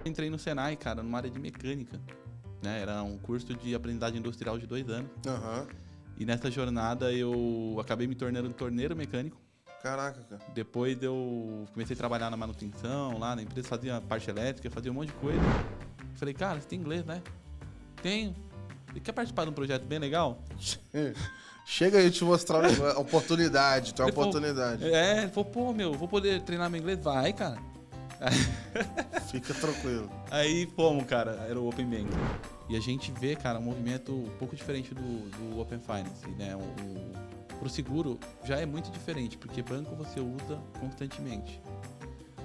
Entrei no Senai, cara, numa área de mecânica, né? Era um curso de aprendizagem industrial de 2 anos. Aham. E nessa jornada eu acabei me tornando torneiro mecânico. Caraca, cara. Depois eu comecei a trabalhar na manutenção lá na empresa, fazia parte elétrica, fazia um monte de coisa. Falei, cara, você tem inglês, né? Tenho. Você quer participar de um projeto bem legal? Chega aí te mostrar uma oportunidade, tem uma Ele falou, oportunidade. ele falou, pô, meu, vou poder treinar meu inglês? Vai, cara. Fica tranquilo. Aí fomos, cara, era o Open Bank. E a gente vê, cara, um movimento um pouco diferente do Open Finance, né? Pro seguro já é muito diferente, porque banco você usa constantemente.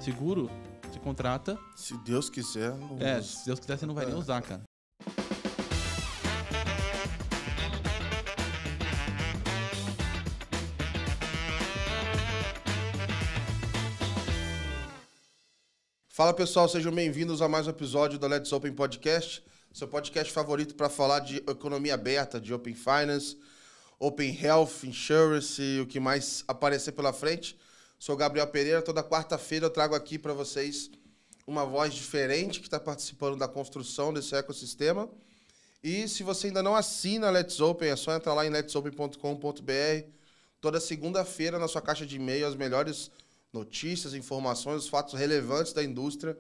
Seguro, você contrata. Se Deus quiser, não usa. Se Deus quiser, você não vai nem usar, cara. Fala pessoal, sejam bem-vindos a mais um episódio do Let's Open Podcast, seu podcast favorito para falar de economia aberta, de Open Finance, Open Health, Insurance e o que mais aparecer pela frente. Sou Gabriel Pereira, toda quarta-feira eu trago aqui para vocês uma voz diferente que está participando da construção desse ecossistema. E se você ainda não assina Let's Open, é só entrar lá em letsopen.com.br. Toda segunda-feira na sua caixa de e-mail as melhores notícias, informações, os fatos relevantes da indústria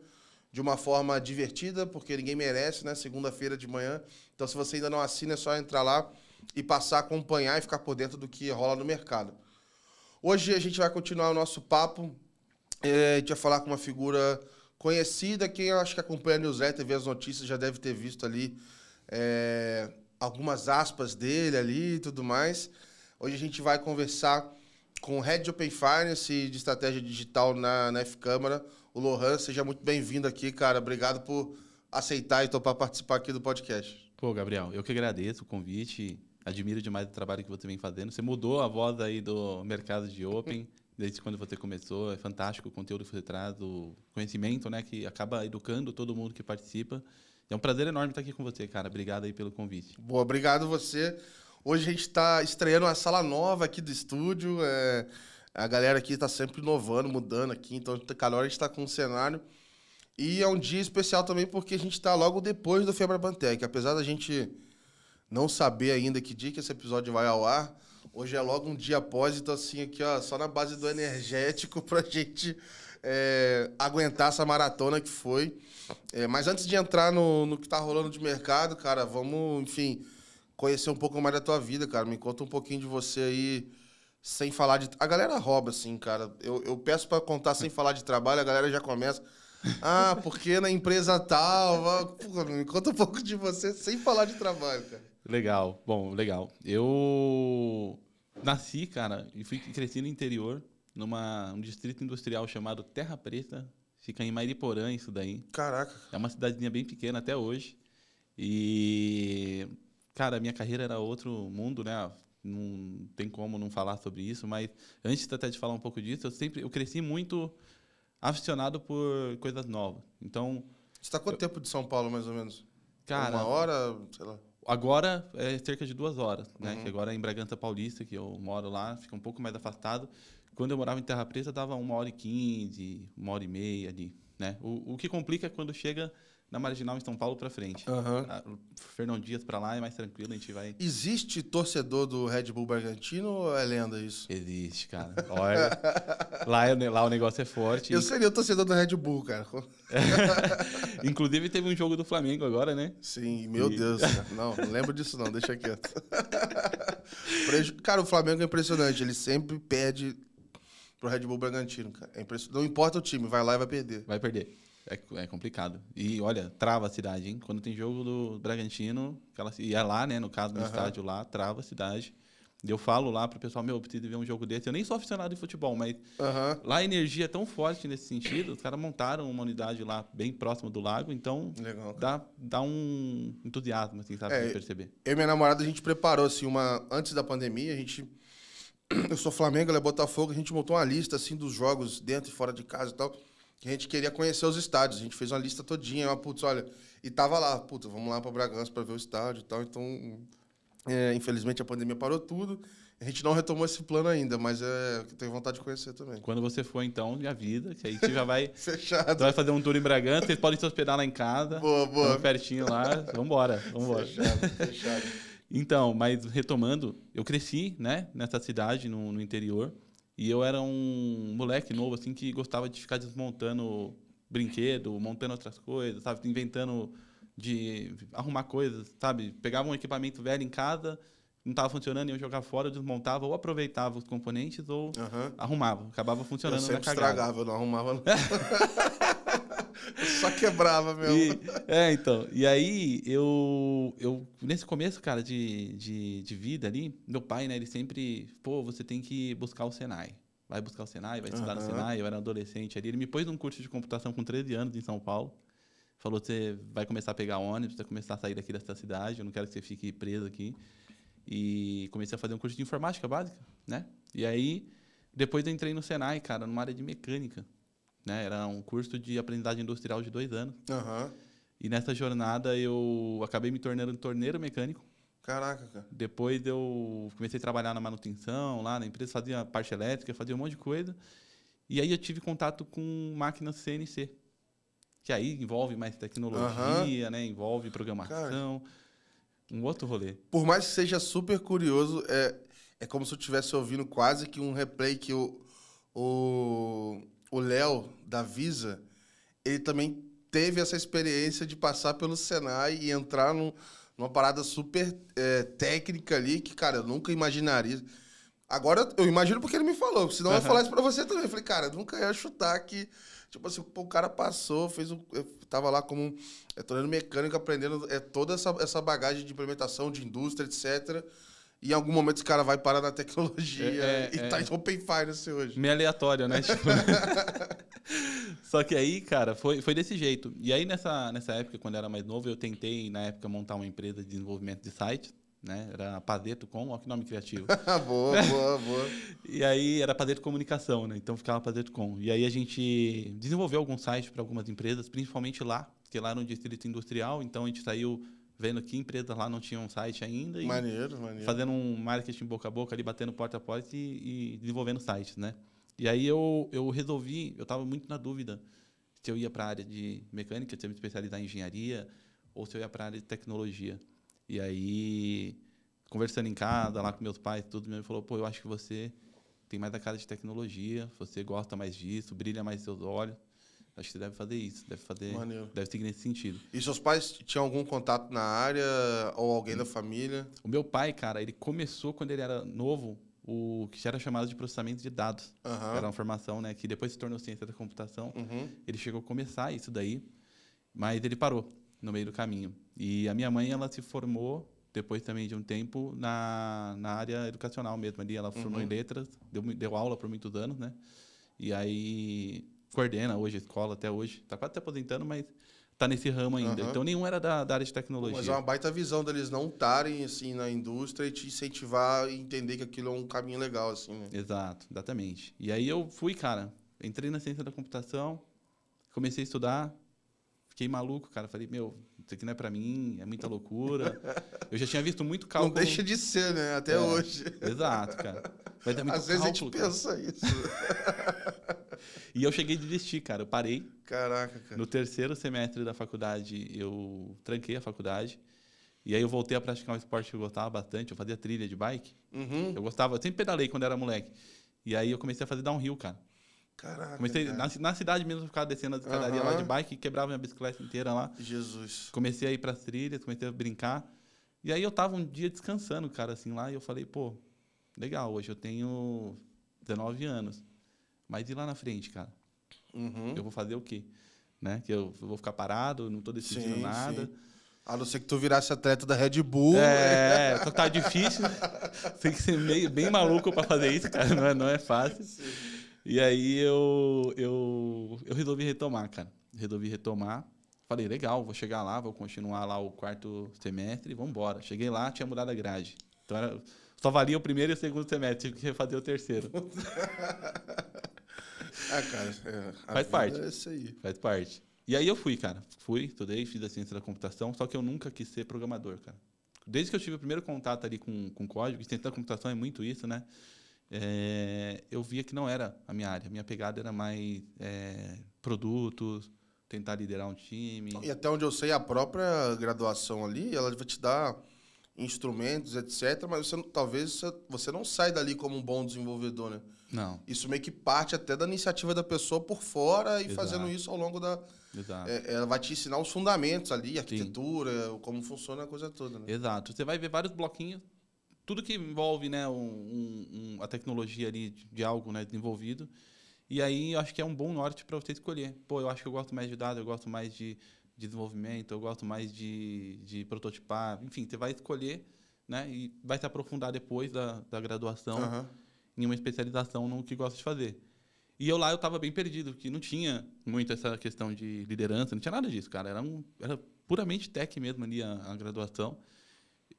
de uma forma divertida, porque ninguém merece, né? Segunda-feira de manhã. Então, se você ainda não assina, é só entrar lá e passar a acompanhar e ficar por dentro do que rola no mercado. Hoje a gente vai continuar o nosso papo. A gente vai falar com uma figura conhecida. Quem eu acho que acompanha a newsletter e vê as notícias já deve ter visto ali algumas aspas dele ali e tudo mais. Hoje a gente vai conversar com o Head de Open Finance e de Estratégia Digital na F-Câmara, o Lohan. Seja muito bem-vindo aqui, cara. Obrigado por aceitar e topar participar aqui do podcast. Pô, Gabriel, eu que agradeço o convite. Admiro demais o trabalho que você vem fazendo. Você mudou a voz aí do mercado de Open desde quando você começou. É fantástico o conteúdo que você traz, o conhecimento, né, que acaba educando todo mundo que participa. É um prazer enorme estar aqui com você, cara. Obrigado aí pelo convite. Boa, obrigado você. Hoje a gente está estreando uma sala nova aqui do estúdio. A galera aqui está sempre inovando, mudando aqui. Então, cada hora a gente está com um cenário. E é um dia especial também porque a gente está logo depois do Febraban-Tech. Apesar da gente não saber ainda que dia que esse episódio vai ao ar, hoje é logo um dia após. Então, assim, aqui, ó, só na base do energético para a gente aguentar essa maratona que foi. Mas antes de entrar no que está rolando de mercado, cara, vamos, enfim, conhecer um pouco mais da tua vida, cara. Me conta um pouquinho de você aí, sem falar de... A galera rouba, assim, cara. Eu peço pra contar sem falar de trabalho, a galera já começa... Ah, porque na empresa tal... Pô, me conta um pouco de você sem falar de trabalho, cara. Legal. Bom, legal. Eu nasci, cara, e cresci no interior, num distrito industrial chamado Terra Preta. Fica em Mariporã, isso daí. Caraca. É uma cidadezinha bem pequena até hoje. E... Cara, a minha carreira era outro mundo, né? Não tem como não falar sobre isso, mas antes até de falar um pouco disso, eu cresci muito aficionado por coisas novas. Então... Você está quanto tempo de São Paulo, mais ou menos? Cara... 1 hora, sei lá. Agora é cerca de 2 horas, né? Que agora é em Bragança Paulista, que eu moro lá, fica um pouco mais afastado. Quando eu morava em Terra Preta, dava 1h15, 1h30 ali, né? O que complica é quando chega na Marginal em São Paulo para frente. Fernão Dias para lá é mais tranquilo, a gente vai... Existe torcedor do Red Bull Bragantino ou é lenda isso? Existe, cara. Olha, lá o negócio é forte. Eu seria o torcedor do Red Bull, cara. Inclusive teve um jogo do Flamengo agora, né? Sim, meu Deus, cara. Não lembro disso não, deixa quieto. Cara, o Flamengo é impressionante, ele sempre perde pro Red Bull Bragantino, cara. É impressionante. Não importa o time, vai lá e vai perder. Vai perder. É complicado. E, olha, trava a cidade, hein? Quando tem jogo do Bragantino, e é lá, né? No caso, no estádio lá, trava a cidade. E eu falo lá pro pessoal, eu preciso ver um jogo desse. Eu nem sou aficionado de futebol, mas lá a energia é tão forte nesse sentido. Os caras montaram uma unidade lá bem próxima do lago, então dá um entusiasmo, assim, sabe? De perceber. Eu e minha namorada, a gente preparou, assim, antes da pandemia, eu sou Flamengo, ela é Botafogo, a gente montou uma lista, assim, dos jogos dentro e fora de casa e tal, que a gente queria conhecer os estádios. A gente fez uma lista todinha, olha, e tava lá, vamos lá pra Bragança pra ver o estádio e tal. Então, infelizmente a pandemia parou tudo A gente não retomou esse plano ainda, mas eu tenho vontade de conhecer também. Quando você for, então, me avisa, que aí a gente já vai... Fechado. Tu vai fazer um tour em Bragança, vocês podem se hospedar lá em casa. Boa. Estamos pertinho lá. Vambora. Fechado. Então, mas retomando, eu cresci, né, nessa cidade, no interior, e eu era um moleque novo, assim, que gostava de ficar desmontando brinquedo, montando outras coisas, sabe, inventando de arrumar coisas, sabe, pegava um equipamento velho em casa, não estava funcionando, eu jogava fora, eu desmontava, ou aproveitava os componentes, ou arrumava, acabava funcionando na cagada. Eu sempre estragava, eu não arrumava, não. Eu só quebrava mesmo. Então. E aí, eu nesse começo, cara, de vida ali, meu pai, né, ele sempre, você tem que buscar o Senai. Vai buscar o Senai, vai estudar no Senai. Eu era adolescente ali. Ele me pôs num curso de computação com 13 anos em São Paulo. Falou, você vai começar a pegar ônibus, vai começar a sair daqui dessa cidade, eu não quero que você fique preso aqui. E comecei a fazer um curso de informática básica, né? E aí, depois eu entrei no Senai, cara, numa área de mecânica. Né? Era um curso de aprendizagem industrial de 2 anos. E nessa jornada eu acabei me tornando torneiro mecânico. Caraca, cara. Depois eu comecei a trabalhar na manutenção, lá na empresa, fazia parte elétrica, fazia um monte de coisa. E aí eu tive contato com máquinas CNC, que aí envolve mais tecnologia, né? Envolve programação, um outro rolê. Por mais que seja super curioso, é como se eu estivesse ouvindo quase que um replay que o Léo, da Visa, ele também teve essa experiência de passar pelo Senai e entrar numa parada super técnica ali, que, cara, eu nunca imaginaria. Agora, eu imagino porque ele me falou, senão eu ia falar isso pra você também. Eu falei, cara, eu nunca ia chutar que, tipo assim, o cara passou, eu tava lá como torneiro mecânico, aprendendo toda essa bagagem de implementação, de indústria, etc., e em algum momento esse cara vai parar na tecnologia e tá em Open Finance hoje. Meio aleatório, né? Tipo... Só que aí, cara, foi desse jeito. E aí, nessa época, quando eu era mais novo, eu tentei, na época, montar uma empresa de desenvolvimento de sites, né? Era a Pazeto Com, olha que nome criativo. Boa. E aí, era Pazeto Comunicação, né? Então, ficava Pazeto Com. E aí, a gente desenvolveu alguns sites para algumas empresas, principalmente lá, porque lá era um distrito industrial, então a gente saiu... vendo que empresas lá não tinham site ainda. Maneiro. Fazendo um marketing boca a boca ali, batendo porta a porta e desenvolvendo sites, né? E aí eu resolvi, eu estava muito na dúvida se eu ia para a área de mecânica, se eu ia me especializar em engenharia, ou se eu ia para a área de tecnologia. E aí, conversando em casa, lá com meus pais, tudo, me falou, eu acho que você tem mais a cara de tecnologia, você gosta mais disso, brilha mais seus olhos. Acho que você deve fazer isso, deve seguir nesse sentido. E seus pais tinham algum contato na área ou alguém da família? O meu pai, cara, ele começou quando ele era novo, o que já era chamado de processamento de dados. Era uma formação, né, que depois se tornou ciência da computação. Ele chegou a começar isso daí, mas ele parou no meio do caminho. E a minha mãe, ela se formou, depois também de um tempo, na área educacional mesmo. Ali ela formou em letras, deu aula por muitos anos, né? E aí... coordena hoje a escola, até hoje. Está quase se aposentando, mas está nesse ramo ainda. Então, nenhum era da área de tecnologia. Mas é uma baita visão deles não estarem assim, na indústria e te incentivar e entender que aquilo é um caminho legal. Assim, né? Exato, exatamente. E aí eu fui, cara, entrei na ciência da computação, comecei a estudar, fiquei maluco, cara. Falei, isso aqui não é para mim, é muita loucura. Eu já tinha visto muito cálculo. Não deixa de ser, né? Até hoje. Exato, cara. Mas é muito Às vezes cálculo, a gente pensa isso. E eu cheguei a desistir, cara. Eu parei. Caraca, cara. No 3º semestre da faculdade, eu tranquei a faculdade. E aí eu voltei a praticar um esporte que eu gostava bastante. Eu fazia trilha de bike. Eu gostava, eu sempre pedalei quando era moleque. E aí eu comecei a fazer downhill, cara. Caraca, comecei na cidade mesmo, ficar descendo a escadaria lá de bike, quebrava minha bicicleta inteira lá. Jesus. Comecei a ir pras trilhas, comecei a brincar. E aí eu tava um dia descansando, cara, assim, lá. E eu falei, legal, hoje eu tenho 19 anos. Mas e lá na frente, cara? Eu vou fazer o quê? Né? Que eu vou ficar parado, não tô decidindo nada. Sim. A não ser que tu virasse atleta da Red Bull. Só que tá difícil. Tem que ser bem maluco para fazer isso, cara. Não é fácil. Sim. E aí eu resolvi retomar, cara. Falei, legal, vou chegar lá, vou continuar lá o 4º semestre e vamos embora. Cheguei lá, tinha mudado a grade. Então só valia o 1º e o 2º semestre, tive que refazer o 3º. Cara, faz parte. É isso aí. Faz parte. E aí eu fui, cara. Estudei, fiz a ciência da computação, só que eu nunca quis ser programador, cara. desde que eu tive o primeiro contato ali com código, ciência da computação é muito isso, né? Eu via que não era a minha área. A minha pegada era mais produtos, tentar liderar um time. E até onde eu sei, a própria graduação ali, ela vai te dar instrumentos, etc. Mas talvez você não sai dali como um bom desenvolvedor, né? Não. Isso meio que parte até da iniciativa da pessoa por fora e Exato. Fazendo isso ao longo da... Exato. Ela vai te ensinar os fundamentos ali, arquitetura, como funciona a coisa toda, né? Exato. Você vai ver vários bloquinhos, tudo que envolve, né, a tecnologia ali de algo, né, desenvolvido. E aí eu acho que é um bom norte para você escolher. Pô, eu acho que eu gosto mais de dados, eu gosto mais de desenvolvimento, eu gosto mais de prototipar. Enfim, você vai escolher, né, e vai se aprofundar depois da graduação em uma especialização no que gosta de fazer. E eu estava bem perdido, porque não tinha muito essa questão de liderança, não tinha nada disso, cara. Era puramente tech mesmo ali a graduação.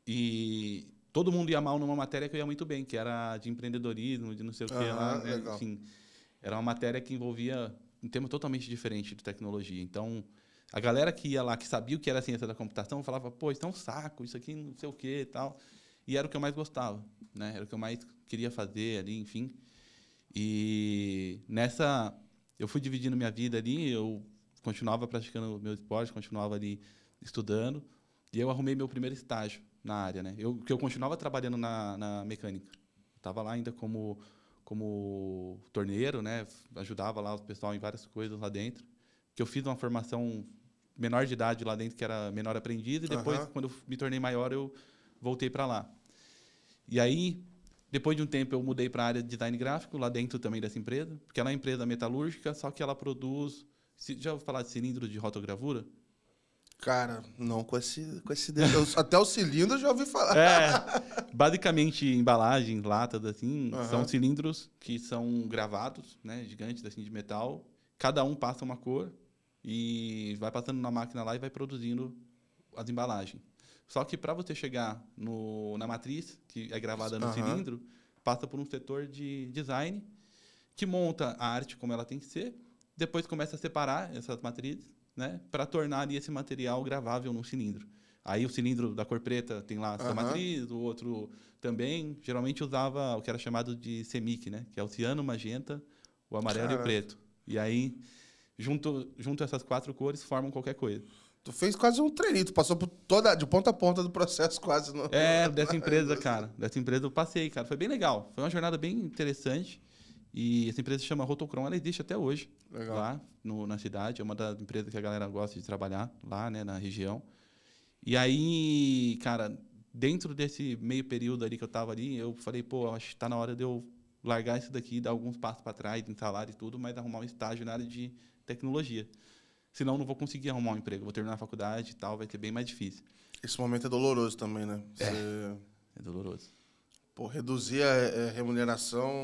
E todo mundo ia mal numa matéria que eu ia muito bem, que era de empreendedorismo, de não sei o que lá. Né? Enfim, era uma matéria que envolvia um tema totalmente diferente de tecnologia. Então, a galera que ia lá, que sabia o que era ciência da computação, falava, pô, isso é um saco, isso aqui não sei o que e tal. E era o que eu mais gostava, né? Era o que eu mais queria fazer ali, enfim. E eu fui dividindo minha vida ali, eu continuava praticando o meu esporte, continuava ali estudando, e eu arrumei meu primeiro estágio na área, né? Eu continuava trabalhando na mecânica. Estava lá ainda como torneiro, né? Ajudava lá o pessoal em várias coisas lá dentro. Que eu fiz uma formação menor de idade lá dentro, que era menor aprendiz, e depois, quando eu me tornei maior, eu voltei para lá. E aí, depois de um tempo, eu mudei para a área de design gráfico, lá dentro também dessa empresa, porque ela é uma empresa metalúrgica, só que ela produz... Já ouviu falar de cilindro de rotogravura? Cara, não com esse até o cilindro eu já ouvi falar. Basicamente, embalagens, latas, assim, são cilindros que são gravados, né, gigantes assim, de metal. Cada um passa uma cor e vai passando na máquina lá e vai produzindo as embalagens. Só que para você chegar na matriz, que é gravada no cilindro, passa por um setor de design que monta a arte como ela tem que ser, depois começa a separar essas matrizes, né, para tornar ali esse material gravável num cilindro. Aí o cilindro da cor preta tem lá a sua matriz, o outro também. Geralmente usava o que era chamado de CMYK, né, que é o ciano, magenta, o amarelo e o preto. E aí, junto essas 4 cores, formam qualquer coisa. Tu fez quase um treininho, tu passou por de ponta a ponta do processo quase. Dessa empresa, cara. Dessa empresa eu passei, cara. Foi bem legal. Foi uma jornada bem interessante. E essa empresa se chama Rotocron, ela existe até hoje. Legal. Lá na cidade. É uma das empresas que a galera gosta de trabalhar lá, né, na região. E aí, cara, dentro desse meio período ali que eu tava ali, eu falei, pô, acho que tá na hora de eu largar isso daqui, dar alguns passos para trás, em salário e tudo, mas arrumar um estágio na área de tecnologia. Senão não vou conseguir arrumar um emprego. Vou terminar a faculdade e tal, vai ser bem mais difícil. Esse momento é doloroso também, né? É doloroso. Pô, reduzir a remuneração...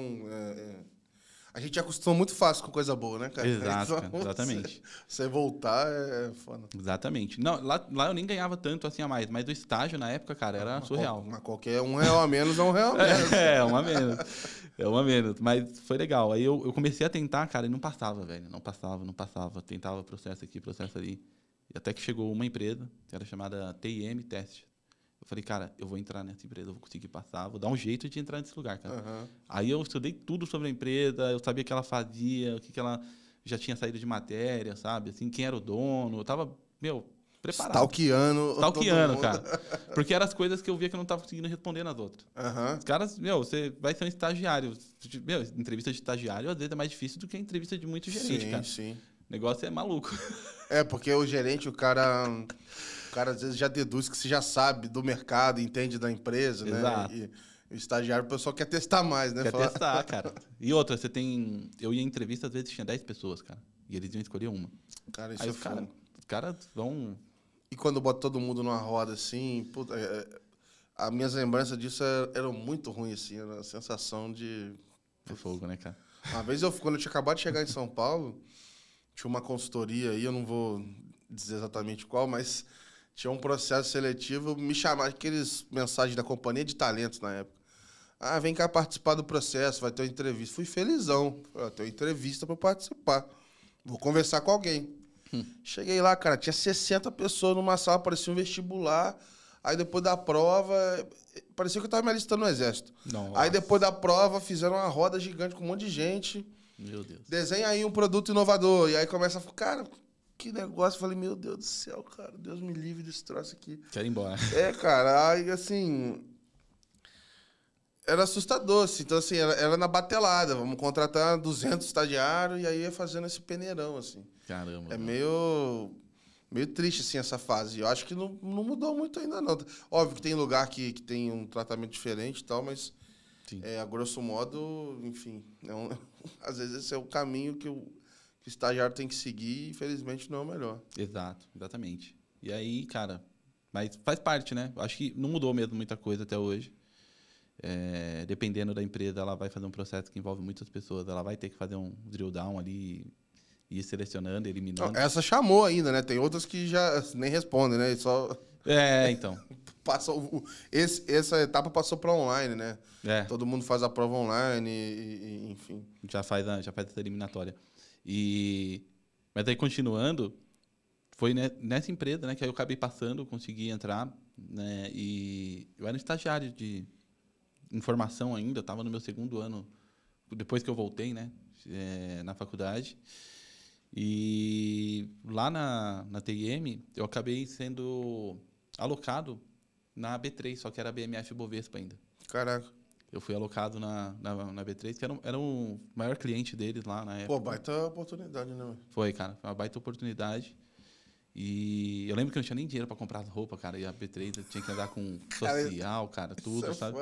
A gente acostuma muito fácil com coisa boa, né, cara? Exato, então, cara, exatamente. Você voltar é foda. Exatamente. Não, lá eu nem ganhava tanto assim a mais, mas o estágio na época, cara, era surreal. Mas qualquer R$1 a menos é R$1 a menos. Uma menos. É uma menos. Mas foi legal. Aí eu comecei a tentar, cara, e não passava, velho. Não passava. Tentava processo aqui, processo ali. E até que chegou uma empresa, que era chamada TIM Test. Eu falei, cara, eu vou entrar nessa empresa, eu vou conseguir passar, vou dar um jeito de entrar nesse lugar, cara. Aí eu estudei tudo sobre a empresa, eu sabia o que ela fazia, o que ela já tinha saído de matéria, sabe? Assim, quem era o dono. Eu tava, preparado. Stalkeando, cara. Porque eram as coisas que eu via que eu não estava conseguindo responder nas outras. Os caras, você vai ser um estagiário. Entrevista de estagiário, às vezes, é mais difícil do que a entrevista de muito gerente, cara. Sim. O negócio é maluco. Porque o gerente, o cara às vezes já deduz que você já sabe do mercado, entende da empresa, Exato. Né? E o estagiário, o pessoal quer testar mais, né? Quer testar, cara. E outra, eu ia em entrevista, às vezes tinha 10 pessoas, cara. E eles iam escolher uma. Cara, isso aí os caras vão... E quando bota todo mundo numa roda, assim, puta, as minhas lembranças disso eram muito ruins, assim, era a sensação de... É fogo, né, cara? Uma vez, quando eu tinha acabado de chegar em São Paulo, tinha uma consultoria aí, eu não vou dizer exatamente qual, mas tinha um processo seletivo, me chamaram, aqueles mensagens da companhia de talentos na época. Vem cá participar do processo, vai ter uma entrevista. Fui felizão, tem uma entrevista para participar. Vou conversar com alguém. Cheguei lá, cara, tinha 60 pessoas numa sala, parecia um vestibular. Aí depois da prova, parecia que eu tava me alistando no exército. Nossa. Aí depois da prova, fizeram uma roda gigante com um monte de gente. Meu Deus. Desenha aí um produto inovador. E aí começa a falar, cara, que negócio. Eu falei, meu Deus do céu, cara, Deus me livre desse troço aqui. Quero ir embora. Cara, aí assim... Era assustador, assim. Então, assim, era na batelada. Vamos contratar 200 estagiários e aí ia fazendo esse peneirão, assim. Caramba. É meio triste, assim, essa fase. Eu acho que não mudou muito ainda, não. Óbvio que tem lugar que tem um tratamento diferente e tal, mas, a grosso modo, enfim, às vezes esse é o caminho que o estagiário tem que seguir e, infelizmente, não é o melhor. Exato, exatamente. E aí, cara, mas faz parte, né? Acho que não mudou mesmo muita coisa até hoje. Dependendo da empresa, ela vai fazer um processo que envolve muitas pessoas. Ela vai ter que fazer um drill down ali, ir selecionando, eliminando. Não, essa chamou ainda, né? Tem outras que já nem respondem, né? Só Então. Essa etapa passou para online, né? Todo mundo faz a prova online, e enfim. Já faz essa eliminatória. Mas aí, continuando, foi nessa empresa, né, que aí eu acabei passando, consegui entrar, né? E eu era um estagiário de informação ainda, estava no meu segundo ano, depois que eu voltei, né, na faculdade. E lá na TIM, eu acabei sendo alocado na B3, só que era a BMF Bovespa ainda. Caraca. Eu fui alocado na B3, que era o maior cliente deles lá na época. Pô, baita oportunidade, né? Foi, cara. Foi uma baita oportunidade. E eu lembro que eu não tinha nem dinheiro pra comprar roupa, cara. E a B3 eu tinha que andar com social, cara, tudo, sabe?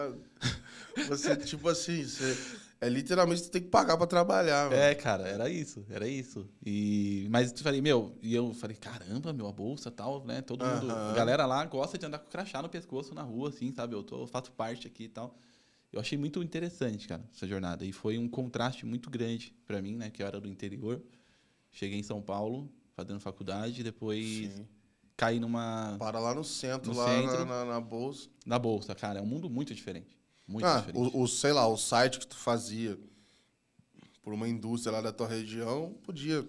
Você, tipo assim, literalmente você tem que pagar pra trabalhar, mano. Cara, era isso. Mas eu falei, caramba, a bolsa e tal, né? Todo mundo. A galera lá gosta de andar com crachá no pescoço na rua, assim, sabe? Eu faço parte aqui e tal. Eu achei muito interessante, cara, essa jornada. E foi um contraste muito grande pra mim, né? Que eu era do interior. Cheguei em São Paulo, fazendo faculdade, e depois caí numa... Para lá no centro, na bolsa. Na bolsa, cara. É um mundo muito diferente. Muito diferente. Sei lá, o site que tu fazia por uma indústria lá da tua região, podia...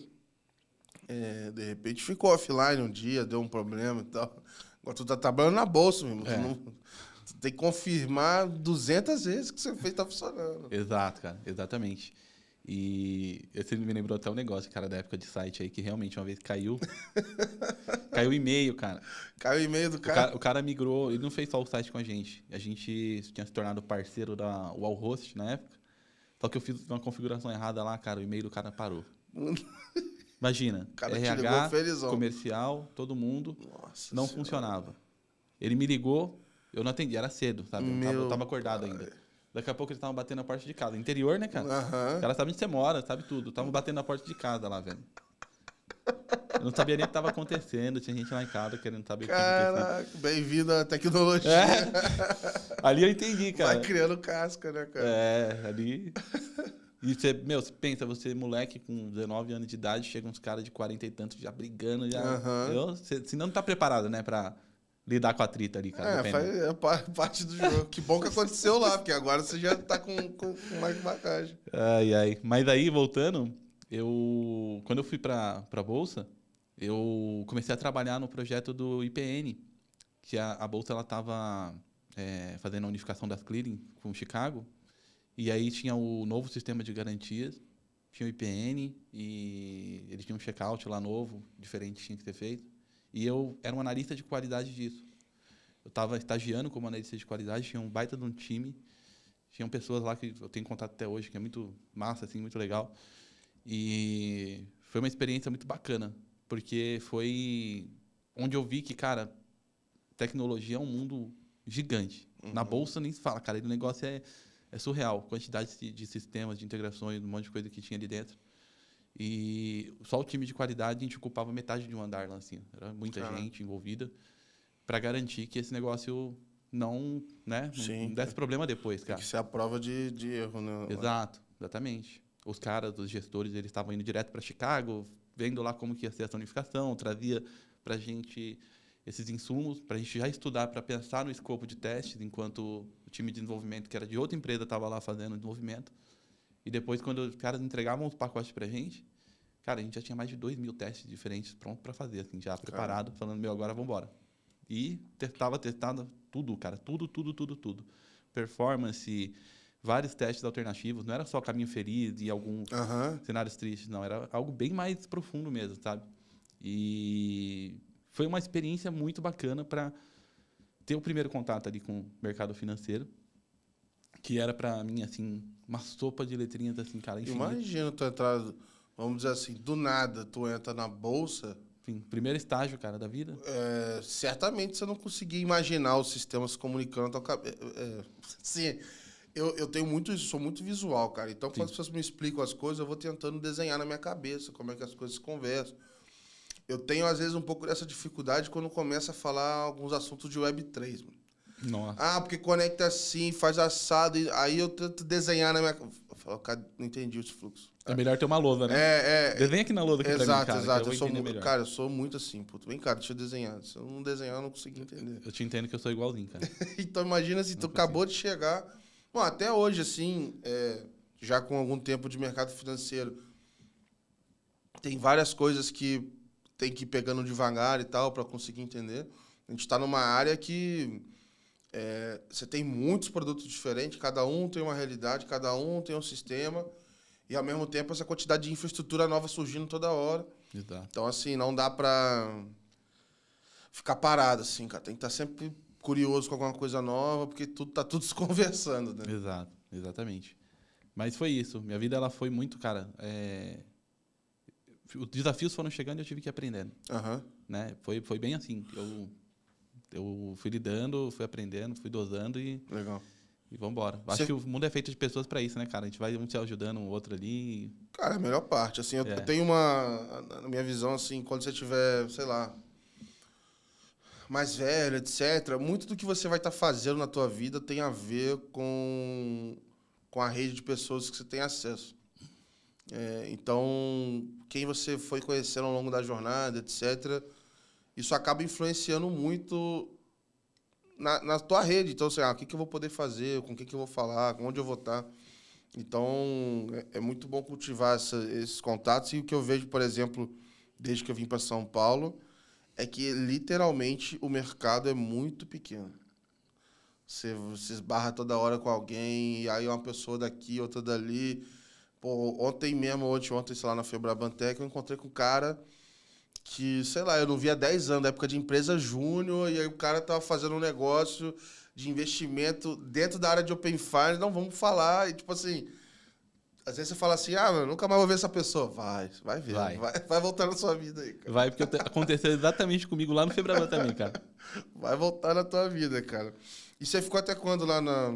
de repente ficou offline um dia, deu um problema e tal. Agora tu tá trabalhando na bolsa, mesmo. Tu tem que confirmar 200 vezes que você fez tá funcionando. Exato, cara. Exatamente. E esse me lembrou até um negócio, cara, da época de site aí, que realmente uma vez caiu. Caiu o e-mail, cara. Caiu o e-mail do cara. O cara migrou, ele não fez só o site com a gente. A gente tinha se tornado parceiro da Wallhost na época. Só que eu fiz uma configuração errada lá, cara, o e-mail do cara parou. Imagina, cara RH, comercial, todo mundo, Nossa não senhora. funcionava. Ele me ligou, eu não atendi, era cedo, sabe? Eu tava acordado ainda. Daqui a pouco eles estavam batendo na porta de casa. Interior, né, cara? Os caras sabem onde você mora, sabe tudo. Estavam batendo na porta de casa lá, velho. Eu não sabia nem o que estava acontecendo. Tinha gente lá em casa querendo saber o que estava acontecendo. Caraca, bem-vindo à tecnologia. Ali eu entendi, cara. Vai criando casca, né, cara? Ali... E você, você pensa, você moleque com 19 anos de idade, chega uns caras de 40 e tantos já brigando, já... Você não tá preparado, né, pra lidar com a treta ali, cara. É parte do jogo. Que bom que aconteceu lá, porque agora você já tá com mais bagagem. Mas aí, voltando, quando eu fui pra Bolsa, eu comecei a trabalhar no projeto do IPN, que a Bolsa, ela tava fazendo a unificação das clearing com Chicago, e aí tinha o novo sistema de garantias, tinha o IPN, e eles tinham um checkout lá novo, diferente, tinha que ser feito. E eu era um analista de qualidade disso. Eu estava estagiando como analista de qualidade, tinha um baita de um time, tinham pessoas lá que eu tenho contato até hoje, que é muito massa, assim, muito legal. E foi uma experiência muito bacana, porque foi onde eu vi que, cara, tecnologia é um mundo gigante. Na Bolsa nem se fala, cara, o negócio é surreal. Quantidade de sistemas, de integrações, um monte de coisa que tinha ali dentro. E só o time de qualidade, a gente ocupava metade de um andar lá, assim. Era muita gente envolvida para garantir que esse negócio não desse problema depois, cara. Tem que ser a prova de erro, né? Exato, exatamente. Os caras, os gestores, eles estavam indo direto para Chicago, vendo lá como que ia ser essa unificação, trazia para a gente esses insumos, para a gente já estudar, para pensar no escopo de testes, enquanto o time de desenvolvimento, que era de outra empresa, estava lá fazendo o desenvolvimento. E depois, quando os caras entregavam os pacotes pra gente, cara, a gente já tinha mais de 2.000 testes diferentes prontos para fazer, assim, já preparado, falando, agora vamos embora. E testava tudo, cara. Tudo. Performance, vários testes alternativos. Não era só caminho feliz e alguns cenários tristes, não. Era algo bem mais profundo mesmo, sabe? E foi uma experiência muito bacana para ter o primeiro contato ali com o mercado financeiro, que era para mim, assim, uma sopa de letrinhas, assim, cara, infinita. Imagina tu entrar, vamos dizer assim, do nada, tu entra na bolsa... Enfim, primeiro estágio, cara, da vida. Certamente você não conseguia imaginar o sistema se comunicando na tua cabeça. Sim, eu tenho muito isso, sou muito visual, cara. Então, quando as pessoas me explicam as coisas, eu vou tentando desenhar na minha cabeça como é que as coisas se conversam. Eu tenho, às vezes, um pouco dessa dificuldade quando começa a falar alguns assuntos de Web3, mano. Nossa. Porque conecta assim, faz assado, aí eu tento desenhar na minha... Eu falo, cara, não entendi esse fluxo. É melhor ter uma lousa, né? Desenha aqui na lousa aqui pra mim, cara. Exato. Eu sou muito assim, puto. Vem cá, deixa eu desenhar. Se eu não desenhar, eu não consigo entender. Eu te entendo que eu sou igualzinho, cara. Então, imagina se tu acabou de chegar... Bom, até hoje, assim, já com algum tempo de mercado financeiro, tem várias coisas que tem que ir pegando devagar e tal para conseguir entender. A gente está numa área que você tem muitos produtos diferentes, cada um tem uma realidade, cada um tem um sistema, e, ao mesmo tempo, essa quantidade de infraestrutura nova surgindo toda hora. Exato. Então, assim, não dá para ficar parado, assim, cara. Tem que estar sempre curioso com alguma coisa nova, porque tá tudo se conversando, né? Exato, exatamente. Mas foi isso. Minha vida, ela foi muito, cara... Os desafios foram chegando e eu tive que ir aprendendo. Né? Foi bem assim. Eu fui lidando, fui aprendendo, fui dosando e... Legal. E vamos embora. Acho que o mundo é feito de pessoas para isso, né, cara? A gente vai um se ajudando, um outro ali. Cara, é a melhor parte. Assim, eu tenho uma... Na minha visão, assim, quando você tiver, sei lá, mais velho, etc., muito do que você vai estar fazendo na tua vida tem a ver com a rede de pessoas que você tem acesso. Então, quem você foi conhecendo ao longo da jornada, etc., isso acaba influenciando muito na tua rede. Então, assim, o que eu vou poder fazer, com quem que eu vou falar, onde eu vou estar. Então, é muito bom cultivar esses contatos. E o que eu vejo, por exemplo, desde que eu vim para São Paulo, é que, literalmente, o mercado é muito pequeno. Você esbarra toda hora com alguém, e aí uma pessoa daqui, outra dali. Pô, ontem, sei lá, na Febrabantec, eu encontrei com um cara que, sei lá, eu não via há 10 anos, da época de empresa júnior, e aí o cara tava fazendo um negócio de investimento dentro da área de Open Finance, não, vamos falar, e tipo assim, às vezes você fala assim, eu nunca mais vou ver essa pessoa. Vai ver, vai voltar na sua vida aí, cara. Vai, porque aconteceu exatamente comigo lá no Febraban também, cara. Vai voltar na tua vida, cara. E você ficou até quando lá na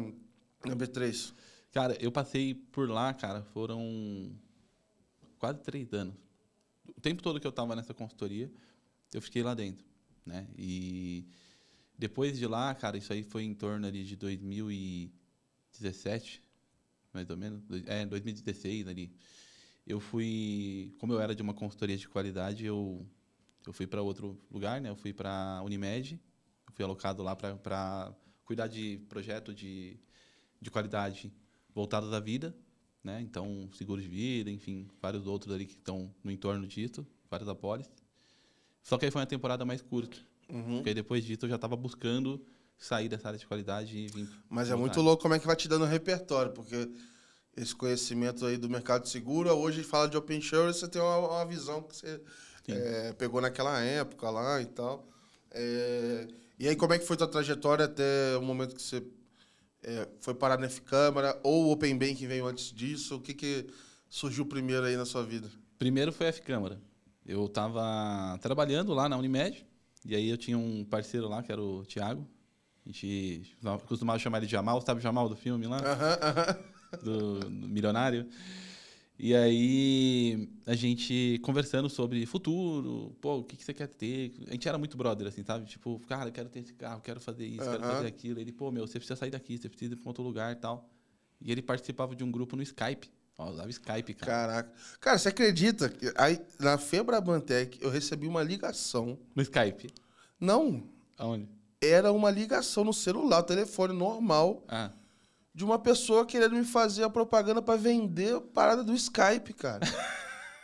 B3? Cara, eu passei por lá, cara, foram quase 3 anos. O tempo todo que eu estava nessa consultoria, eu fiquei lá dentro, né? E depois de lá, cara, isso aí foi em torno ali de 2017, mais ou menos, 2016 ali. Eu fui, como eu era de uma consultoria de qualidade, eu fui para outro lugar, né? Eu fui para a Unimed, eu fui alocado lá para cuidar de projeto de qualidade voltados à vida, né? Então, seguro de vida, enfim, vários outros ali que estão no entorno disso, várias apólices. Só que aí foi uma temporada mais curta. Porque aí depois disso eu já estava buscando sair dessa área de qualidade e vir. Mas é muito louco como é que vai te dando repertório, porque esse conhecimento aí do mercado de seguro, hoje fala de Open Insurance, você tem uma visão que você pegou naquela época lá e tal. E aí, como é que foi tua trajetória até o momento que você foi parar na F-Câmara, ou o Open Banking veio antes disso? O que surgiu primeiro aí na sua vida? Primeiro foi a F-Câmara. Eu estava trabalhando lá na Unimed, e aí eu tinha um parceiro lá, que era o Thiago. A gente costumava chamar ele de Jamal, sabe o Jamal do filme lá? Do Milionário. E aí, a gente conversando sobre futuro, o que você quer ter? A gente era muito brother, assim, sabe? Tipo, cara, eu quero ter esse carro, quero fazer isso, quero fazer aquilo. Ele, você precisa sair daqui, você precisa ir para outro lugar e tal. E ele participava de um grupo no Skype. Usava Skype, cara. Caraca. Cara, você acredita que aí, na Febrabantec, eu recebi uma ligação. No Skype? Não. Aonde? Era uma ligação no celular, telefone normal. De uma pessoa querendo me fazer a propaganda para vender a parada do Skype, cara.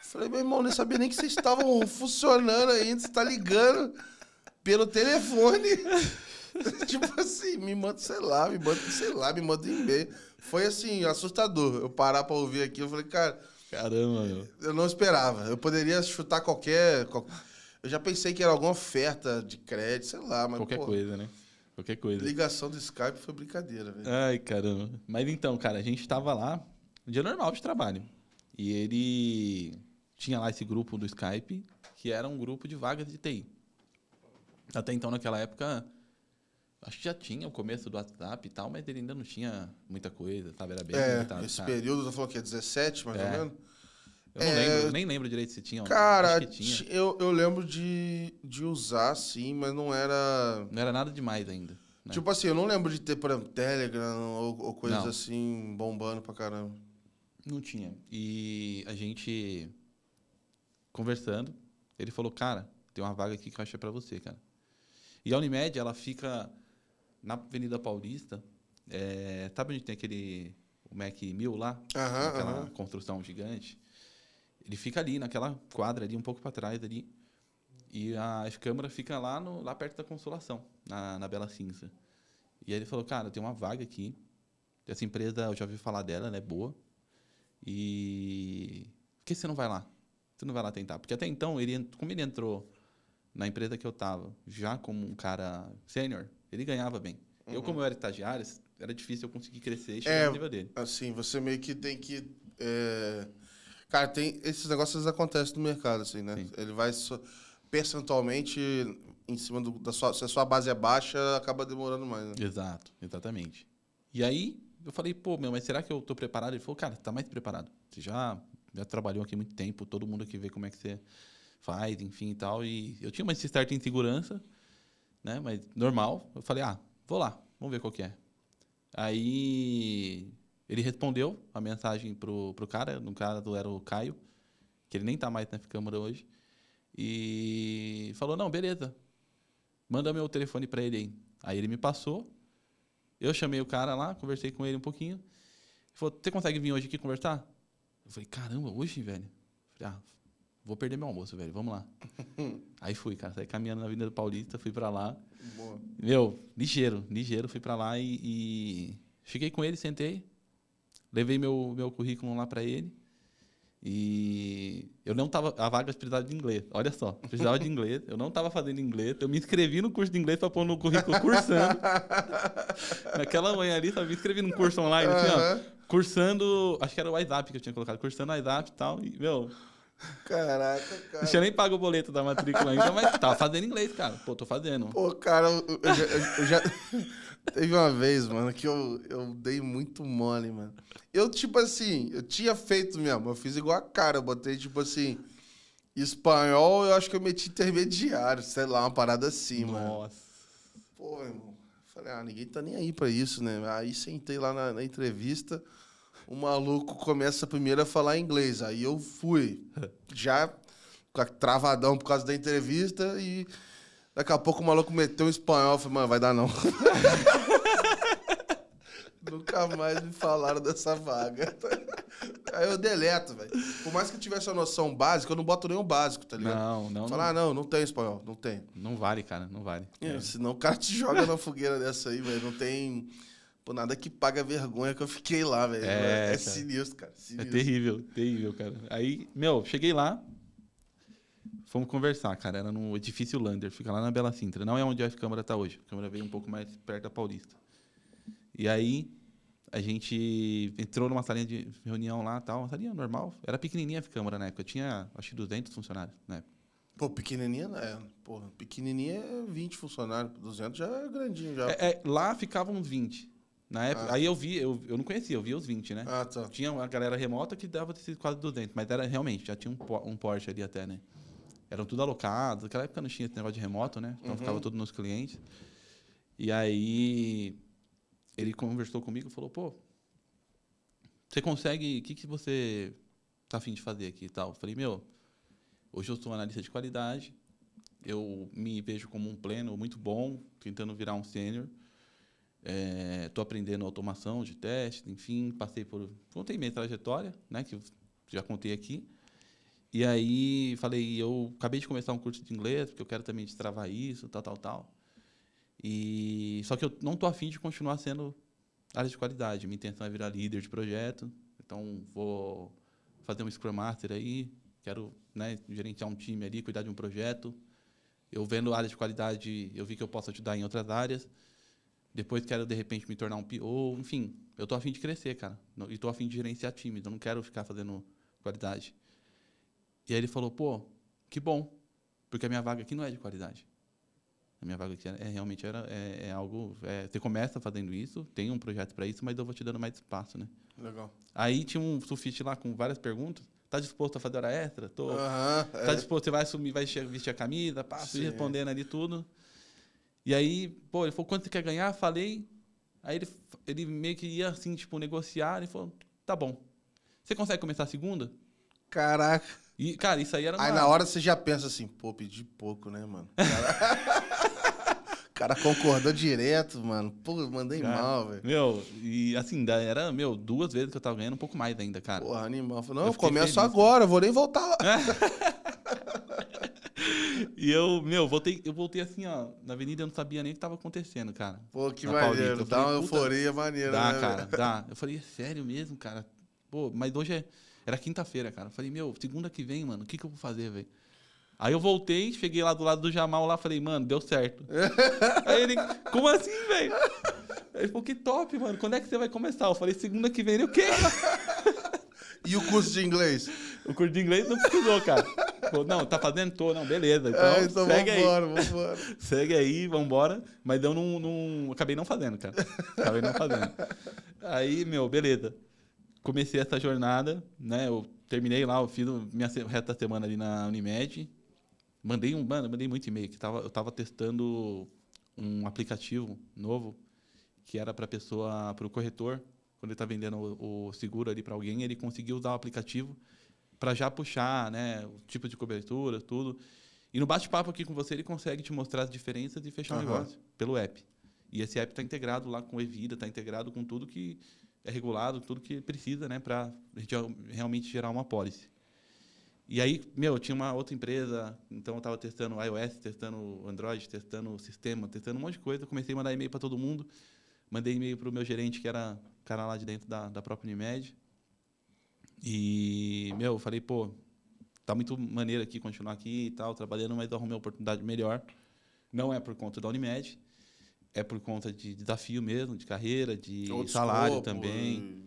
Falei, meu irmão, nem sabia nem que vocês estavam funcionando ainda, você tá ligando. pelo telefone. Tipo assim, me manda em e-mail. Foi assim, assustador. Eu parar pra ouvir aqui, eu falei, cara... Caramba, meu. Eu não esperava. Eu poderia chutar qualquer... Eu já pensei que era alguma oferta de crédito, sei lá, mas, Qualquer coisa, né? Qualquer coisa. Ligação do Skype foi brincadeira, velho. Ai, caramba. Mas então, cara, a gente tava lá, um dia normal de trabalho. E ele tinha lá esse grupo do Skype, que era um grupo de vagas de TI. Até então, naquela época, acho que já tinha o começo do WhatsApp e tal, mas ele ainda não tinha muita coisa, sabe? Era bem limitado. Esse sabe? período, você falou que é 17, mais ou menos? Eu não lembro, nem lembro direito se tinha. Cara, acho que tinha. eu lembro de usar, sim, mas não era... Não era nada demais ainda. Né? Tipo assim, eu não lembro de ter, por exemplo, Telegram ou coisas Não. assim, bombando pra caramba. Não tinha. E a gente conversando, ele falou, cara, tem uma vaga aqui que eu achei pra você, cara. E a Unimed, ela fica na Avenida Paulista, sabe onde tem o Mac 1000 lá? Aquela construção gigante? Ele fica ali, naquela quadra ali, um pouco para trás ali. E a câmera fica lá perto da Consolação, na Bela Cinza. E aí ele falou, cara, tem uma vaga aqui. Essa empresa, eu já ouvi falar dela, ela é boa. E por que você não vai lá? Você não vai lá tentar? Porque até então, como ele entrou na empresa que eu tava, já como um cara sênior, ele ganhava bem. Eu, como eu era estagiário, era difícil eu conseguir crescer e chegar no nível dele. Assim, você meio que tem que... Cara, esses negócios acontecem no mercado, assim, né? Sim. Ele vai percentualmente em cima se a sua base é baixa, acaba demorando mais, né? Exato, exatamente. E aí, eu falei, pô, mas será que eu tô preparado? Ele falou, cara, tá mais preparado. Você já trabalhou aqui há muito tempo, todo mundo aqui vê como é que você faz, enfim e tal. E eu tinha uma certa insegurança, né? Mas normal. Eu falei, vou lá, vamos ver qual que é. Aí ele respondeu a mensagem pro cara, no caso era o Caio, que ele nem tá mais na Câmara hoje, e falou, não, beleza, manda meu telefone para ele aí. Aí ele me passou, eu chamei o cara lá, conversei com ele um pouquinho, ele falou, você consegue vir hoje aqui conversar? Eu falei, caramba, hoje, velho? Eu falei, vou perder meu almoço, velho, vamos lá. Aí fui, cara, saí caminhando na Avenida Paulista, fui para lá. Boa. Meu, ligeiro, fui para lá e cheguei com ele, sentei, levei meu currículo lá para ele e eu não tava... A vaga precisava de inglês, olha só, precisava de inglês, eu não estava fazendo inglês, eu me inscrevi no curso de inglês para pôr no currículo cursando. Naquela manhã ali, sabe, me inscrevi num curso online, assim, ó, cursando, acho que era o WhatsApp que eu tinha colocado, cursando o WhatsApp e tal, e, meu... Caraca, cara. Não tinha nem pago o boleto da matrícula ainda, mas tava fazendo inglês, cara. Pô, tô fazendo. Pô, cara, eu já... Teve uma vez, mano, que eu dei muito mole, mano. Eu, tipo assim, eu tinha feito mesmo, eu fiz igual a cara, eu botei, tipo assim, espanhol, eu acho que eu meti intermediário, sei lá, uma parada assim, mano. Nossa. Pô, irmão, falei, ninguém tá nem aí pra isso, né? Aí sentei lá na entrevista, o maluco começa primeiro a falar inglês, aí eu fui, já travadão por causa da entrevista e... Daqui a pouco o maluco meteu um espanhol. Eu falei, mano, vai dar não. Nunca mais me falaram dessa vaga. Aí eu deleto, velho. Por mais que eu tivesse uma noção básica, eu não boto nem o básico, tá ligado? Não. Falar, não tem espanhol, não tem. Não vale, cara, não vale. Senão o cara te joga na fogueira dessa aí, velho. Não tem nada que paga a vergonha que eu fiquei lá, velho. É sinistro, cara. Sinistro. É terrível, cara. Aí, cheguei lá, fomos conversar, cara. Era no edifício Lander, fica lá na Bela Sintra. Não é onde a Câmara tá hoje. A Câmara veio um pouco mais perto da Paulista. E aí, a gente entrou numa salinha de reunião lá, tal, uma salinha normal. Era pequenininha a Câmara na época. Tinha, acho que 200 funcionários na época. Pô, pequenininha, né? Porra, pequenininha é 20 funcionários. 200 já é grandinho, já. Lá ficavam uns 20. Na época, aí eu não conhecia, eu via os 20, né? Tá. Tinha uma galera remota que dava quase 200, mas era realmente, já tinha um Porsche ali até, né? Eram tudo alocados. Naquela época não tinha esse negócio de remoto, né? Então ficava tudo nos clientes. E aí ele conversou comigo e falou, pô, você consegue... O que você tá a fim de fazer aqui e tal? Eu falei, hoje eu sou analista de qualidade, eu me vejo como um pleno muito bom, tentando virar um sênior. Tô aprendendo automação de teste, enfim, contei minha trajetória, né? Que eu já contei aqui. E aí falei, eu acabei de começar um curso de inglês, porque eu quero também destravar isso, tal. E só que eu não tô afim de continuar sendo área de qualidade. Minha intenção é virar líder de projeto. Então vou fazer um Scrum Master aí, quero, né, gerenciar um time ali, cuidar de um projeto. Eu vendo área de qualidade, eu vi que eu posso ajudar em outras áreas. Depois quero, de repente, me tornar um PO. Enfim, eu tô afim de crescer, cara. E tô afim de gerenciar times. Eu não quero ficar fazendo qualidade. E aí ele falou, pô, que bom, porque a minha vaga aqui não é de qualidade. A minha vaga aqui realmente é algo... você começa fazendo isso, tem um projeto para isso, mas eu vou te dando mais espaço, né? Legal. Aí tinha um sulfite lá com várias perguntas. Tá disposto a fazer hora extra? Tô. Tá disposto, você vai assumir, vai vestir a camisa? Fui Sim. respondendo ali tudo. E aí, pô, ele falou, quanto você quer ganhar? Falei. Aí ele meio que ia, assim, tipo, negociar. Ele falou, tá bom. Você consegue começar a segunda? Caraca. E, cara, isso aí era Aí na hora você já pensa assim, pô, pedi pouco, né, mano? O cara concordou direto, mano. Pô, mandei mal, velho. Meu, e assim, era, 2 vezes que eu tava ganhando, um pouco mais ainda, cara. Porra, animal. Falei, não, eu fiquei começo feliz, agora, eu vou nem voltar lá. E eu voltei assim, ó, na avenida, eu não sabia nem o que tava acontecendo, cara. Pô, que Na maneiro. Paulista. Dá uma euforia maneira, Dá, né, cara, dá. Eu falei, é sério mesmo, cara? Pô, mas hoje era quinta-feira, cara. Eu falei, segunda que vem, mano, o que eu vou fazer, velho? Aí eu voltei, cheguei lá do lado do Jamal lá, falei, mano, deu certo. Aí ele, como assim, velho? Ele falou, que top, mano, quando é que você vai começar? Eu falei, segunda que vem, ele, o quê? E o curso de inglês? O curso de inglês não precisou, cara. Falou, não, tá fazendo? Tô, não, beleza. Então segue vambora. aí. Segue aí, vambora. Mas eu acabei não fazendo, cara. Acabei não fazendo. Aí, beleza. Comecei essa jornada, né? Eu terminei lá, eu fiz minha reta semana ali na Unimed. Mandei muito e-mail, que eu tava testando um aplicativo novo que era para o corretor, quando ele está vendendo o seguro ali para alguém, ele conseguiu usar o aplicativo para já puxar, né, o tipo de cobertura, tudo. E no bate-papo aqui com você, ele consegue te mostrar as diferenças e fechar um negócio pelo app. E esse app está integrado lá com o Evida, está integrado com tudo que é regulado, tudo que precisa, né, para a gente realmente gerar uma policy. E aí, tinha uma outra empresa, então eu estava testando iOS, testando Android, testando o sistema, testando um monte de coisa. Comecei a mandar e-mail para todo mundo. Mandei e-mail para o meu gerente, que era o cara lá de dentro da própria Unimed. E, falei, pô, tá muito maneiro aqui, continuar aqui e tal, trabalhando, mas eu arrumei uma oportunidade melhor. Não é por conta da Unimed, é por conta de desafio mesmo, de carreira, de Outro salário escopo, também.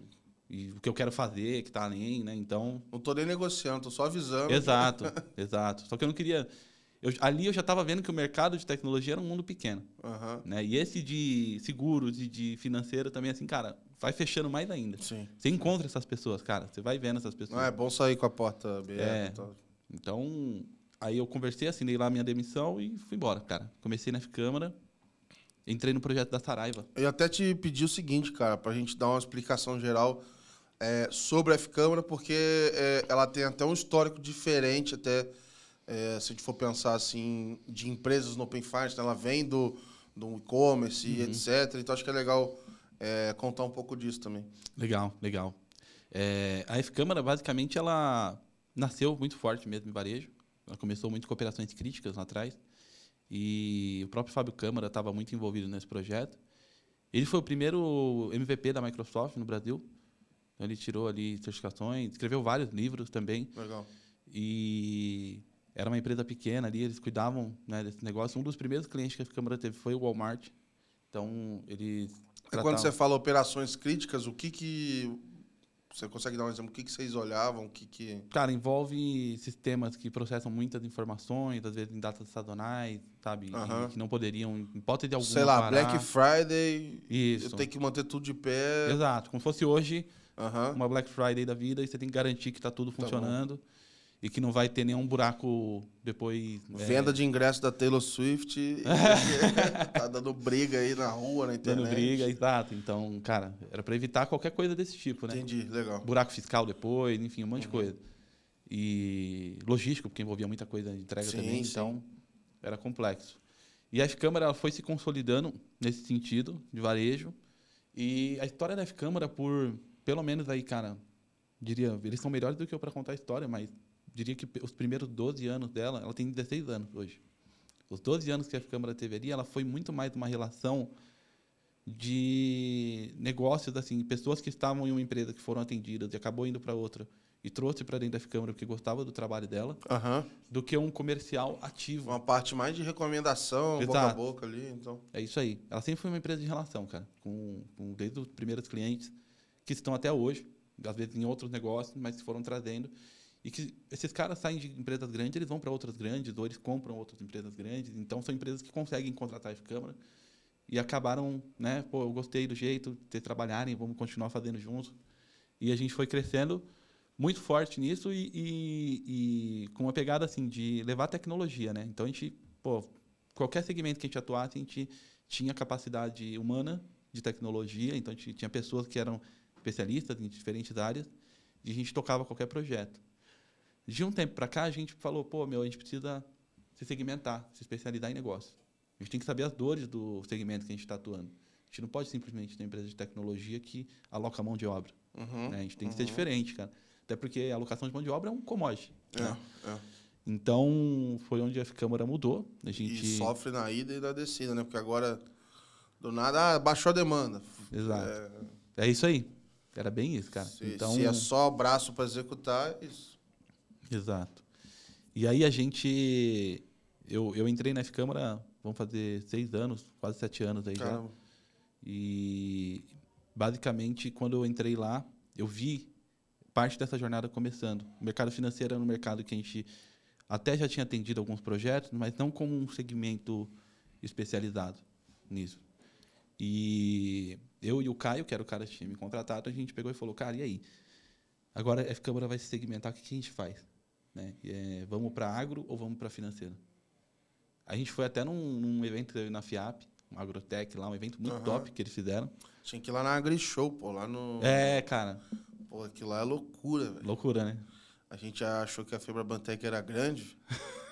E o que eu quero fazer, que tá além, né? Então... Não tô nem negociando, tô só avisando. Exato. Só que eu não queria... Ali eu já estava vendo que o mercado de tecnologia era um mundo pequeno. Né? E esse de seguros e de financeiro também, assim, cara, vai fechando mais ainda. Sim. Você encontra essas pessoas, cara. Você vai vendo essas pessoas. Não, é bom sair com a porta aberta. Então, aí eu conversei, assinei lá a minha demissão e fui embora, cara. Comecei na F-Câmara, entrei no projeto da Saraiva. Eu até te pedi o seguinte, cara, pra gente dar uma explicação geral sobre a F-Câmara, porque ela tem até um histórico diferente, até se a gente for pensar assim, de empresas no Open Finance, né? Ela vem do e-commerce e etc. Então, acho que é legal contar um pouco disso também. Legal. A F-Câmara, basicamente, ela nasceu muito forte mesmo em varejo. Ela começou muito com operações críticas lá atrás. E o próprio Fábio Câmara estava muito envolvido nesse projeto. Ele foi o primeiro MVP da Microsoft no Brasil. Então, ele tirou ali certificações, escreveu vários livros também. Legal. E era uma empresa pequena ali, eles cuidavam, né, desse negócio. Um dos primeiros clientes que a Câmara teve foi o Walmart. Então, eles tratavam... Quando você fala operações críticas, o que você consegue dar um exemplo? O que vocês olhavam? Cara, envolve sistemas que processam muitas informações, às vezes em datas sazonais, sabe? Que não poderiam, em hipótese alguma, sei lá, parar. Black Friday, Isso. eu tenho que manter tudo de pé. Exato. Como se fosse hoje uma Black Friday da vida, e você tem que garantir que está tudo funcionando e que não vai ter nenhum buraco depois. Venda de ingresso da Taylor Swift. Tá dando briga aí na rua, na internet. Dando briga, exato. Então, cara, era para evitar qualquer coisa desse tipo, né? Entendi, legal. Buraco fiscal depois, enfim, um monte de coisa. E logístico, porque envolvia muita coisa de entrega também, então era complexo. E a F-Câmara ela foi se consolidando nesse sentido, de varejo. E a história da F-Câmara, pelo menos aí, cara, diria, eles são melhores do que eu para contar a história, mas diria que os primeiros 12 anos dela, ela tem 16 anos hoje. Os 12 anos que a Câmara teve ali, ela foi muito mais uma relação de negócios, assim, pessoas que estavam em uma empresa que foram atendidas e acabou indo para outra e trouxe para dentro da Câmara porque gostava do trabalho dela, do que um comercial ativo. Uma parte mais de recomendação, boca a boca ali, então. É isso aí. Ela sempre foi uma empresa de relação, cara, desde os primeiros clientes que estão até hoje, às vezes em outros negócios, mas que foram trazendo. E que esses caras saem de empresas grandes, eles vão para outras grandes, ou eles compram outras empresas grandes. Então, são empresas que conseguem contratar a Câmara e acabaram, né? Pô, eu gostei do jeito de vocês trabalharem, vamos continuar fazendo juntos. E a gente foi crescendo muito forte nisso e com uma pegada, assim, de levar tecnologia, né? Então, a gente, pô, qualquer segmento que a gente atuasse, a gente tinha capacidade humana de tecnologia. Então, a gente tinha pessoas que eram especialistas em diferentes áreas e a gente tocava qualquer projeto. De um tempo para cá, a gente falou, pô, a gente precisa se segmentar, se especializar em negócio. A gente tem que saber as dores do segmento que a gente está atuando. A gente não pode simplesmente ter uma empresa de tecnologia que aloca mão de obra. Né? A gente tem que ser diferente, cara. Até porque a alocação de mão de obra é um commodity. Né? Então, foi onde a Câmara mudou. A gente... E sofre na ida e na descida, né? Porque agora, do nada, baixou a demanda. Exato. É isso aí. Era bem isso, cara. Se é só braço para executar, é isso. Exato. E aí a gente... Eu entrei na Câmara, vamos fazer 6 anos, quase 7 anos aí. Caramba. Já. E, basicamente, quando eu entrei lá, eu vi parte dessa jornada começando. O mercado financeiro era um mercado que a gente até já tinha atendido alguns projetos, mas não como um segmento especializado nisso. E eu e o Caio, que era o cara que tinha me contratado, a gente pegou e falou, cara, e aí? Agora a Câmara vai se segmentar, o que a gente faz? Né? Vamos para agro ou vamos para financeiro? A gente foi até num evento na FIAP, um Agrotech lá, um evento muito top que eles fizeram. Tinha que ir lá na AgriShow, pô, lá no... cara. Pô, aquilo lá é loucura, velho. Loucura, né? A gente achou que a Febrabantec era grande.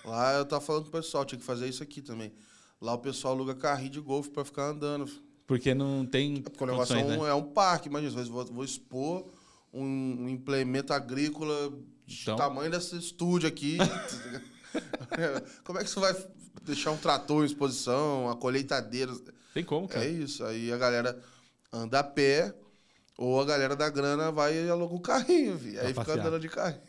Lá eu tava falando com o pessoal, tinha que fazer isso aqui também. Lá o pessoal aluga carrinho de golfe para ficar andando. Porque não tem... Porque o negócio é um parque, imagina, às vezes vou expor um implemento agrícola de tamanho desse estúdio aqui. Como é que você vai deixar um trator em exposição, uma colheitadeira? Tem como, cara. É isso. Aí a galera anda a pé ou a galera da grana vai e aluga um carrinho, viu? Aí fica andando de carrinho.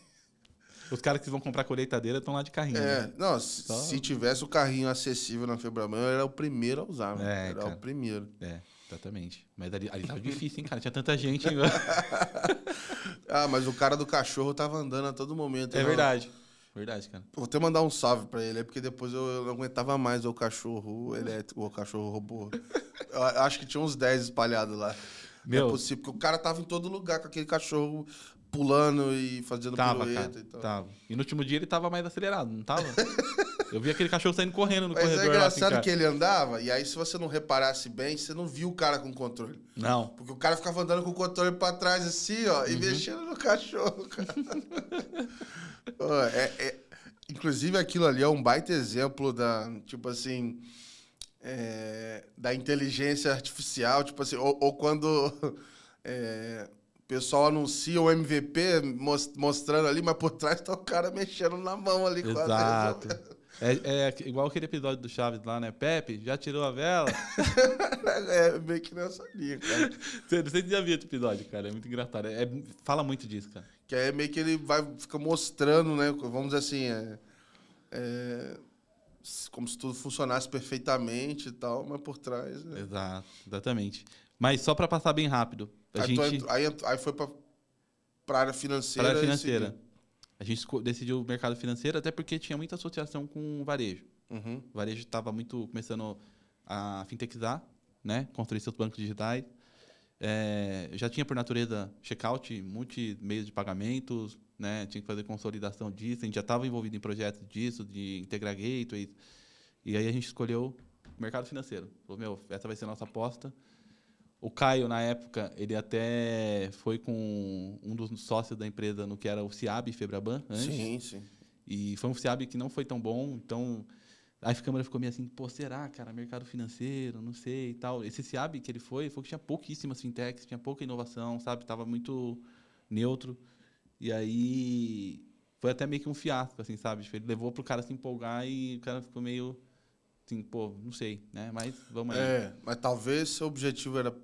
Os caras que vão comprar colheitadeira estão lá de carrinho. Né? Não, se tivesse o carrinho acessível na Febraban, eu era o primeiro a usar, né? Era cara. O primeiro. Exatamente. Mas ali tava difícil, hein, cara? Tinha tanta gente. Mas o cara do cachorro tava andando a todo momento. É verdade. Verdade, cara. Vou até mandar um salve pra ele, porque depois eu não aguentava mais o cachorro elétrico, o cachorro robô. Eu acho que tinha uns 10 espalhados lá. Não é possível, porque o cara tava em todo lugar com aquele cachorro pulando e fazendo pirueta. Cara, e tal. Tava. E no último dia ele tava mais acelerado, não tava? Eu vi aquele cachorro saindo correndo no corredor. Mas é engraçado assim, que ele andava, e aí se você não reparasse bem, você não viu o cara com o controle. Não. Porque o cara ficava andando com o controle pra trás assim, ó, e mexendo no cachorro, cara. Inclusive aquilo ali é um baita exemplo da, tipo assim, da inteligência artificial, tipo assim, ou quando o pessoal anuncia o MVP mostrando ali, mas por trás tá o cara mexendo na mão ali. Exato. É igual aquele episódio do Chaves lá, né? Pepe, já tirou a vela? Meio que nessa linha, cara. Você já viu esse episódio, cara? É muito engraçado. Fala muito disso, cara. Que é meio que ele fica mostrando, né? Vamos dizer assim, como se tudo funcionasse perfeitamente e tal, mas por trás... Exato, exatamente. Mas só para passar bem rápido. Aí foi para a área financeira. Para a área financeira. A gente decidiu o mercado financeiro até porque tinha muita associação com o varejo. O varejo estava começando a fintechizar, né? Construir seus bancos digitais. Já tinha, por natureza, checkout, multi-meios de pagamentos, né? Tinha que fazer consolidação disso. A gente já estava envolvido em projetos disso, de integrar gateways. E aí a gente escolheu o mercado financeiro. Falou, essa vai ser a nossa aposta. O Caio, na época, ele até foi com um dos sócios da empresa no que era o Ciab Febraban antes. Sim. E foi um Ciab que não foi tão bom, então a Câmara ficou meio assim, será, cara, mercado financeiro, não sei e tal. Esse Ciab que ele foi que tinha pouquíssimas fintechs, tinha pouca inovação, sabe? Tava muito neutro. E aí foi até meio que um fiasco, assim, sabe? Tipo, ele levou pro cara se empolgar e o cara ficou meio assim, pô, não sei, né? Mas vamos aí. Mas talvez seu objetivo era...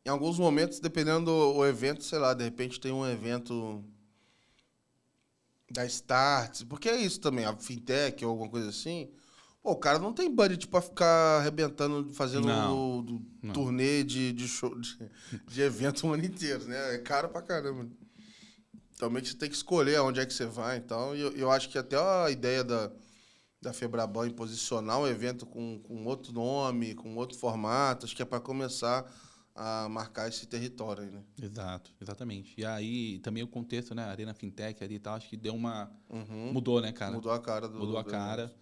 Em alguns momentos, dependendo do evento, sei lá, de repente tem um evento da Starts, porque é isso também, a fintech ou alguma coisa assim. Pô, o cara não tem budget pra ficar arrebentando, fazendo Não. turnê de show, de evento o ano inteiro, né? É caro pra caramba. Então, meio que você tem que escolher aonde é que você vai e tal. E eu acho que até a ideia da Febraban em posicionar um evento com outro nome, com outro formato, acho que é para começar a marcar esse território aí, né? Exato, exatamente. E aí, também o contexto, né? Arena Fintech ali e tal, acho que deu uma... Mudou, né, cara? Mudou a cara Mudou a cara.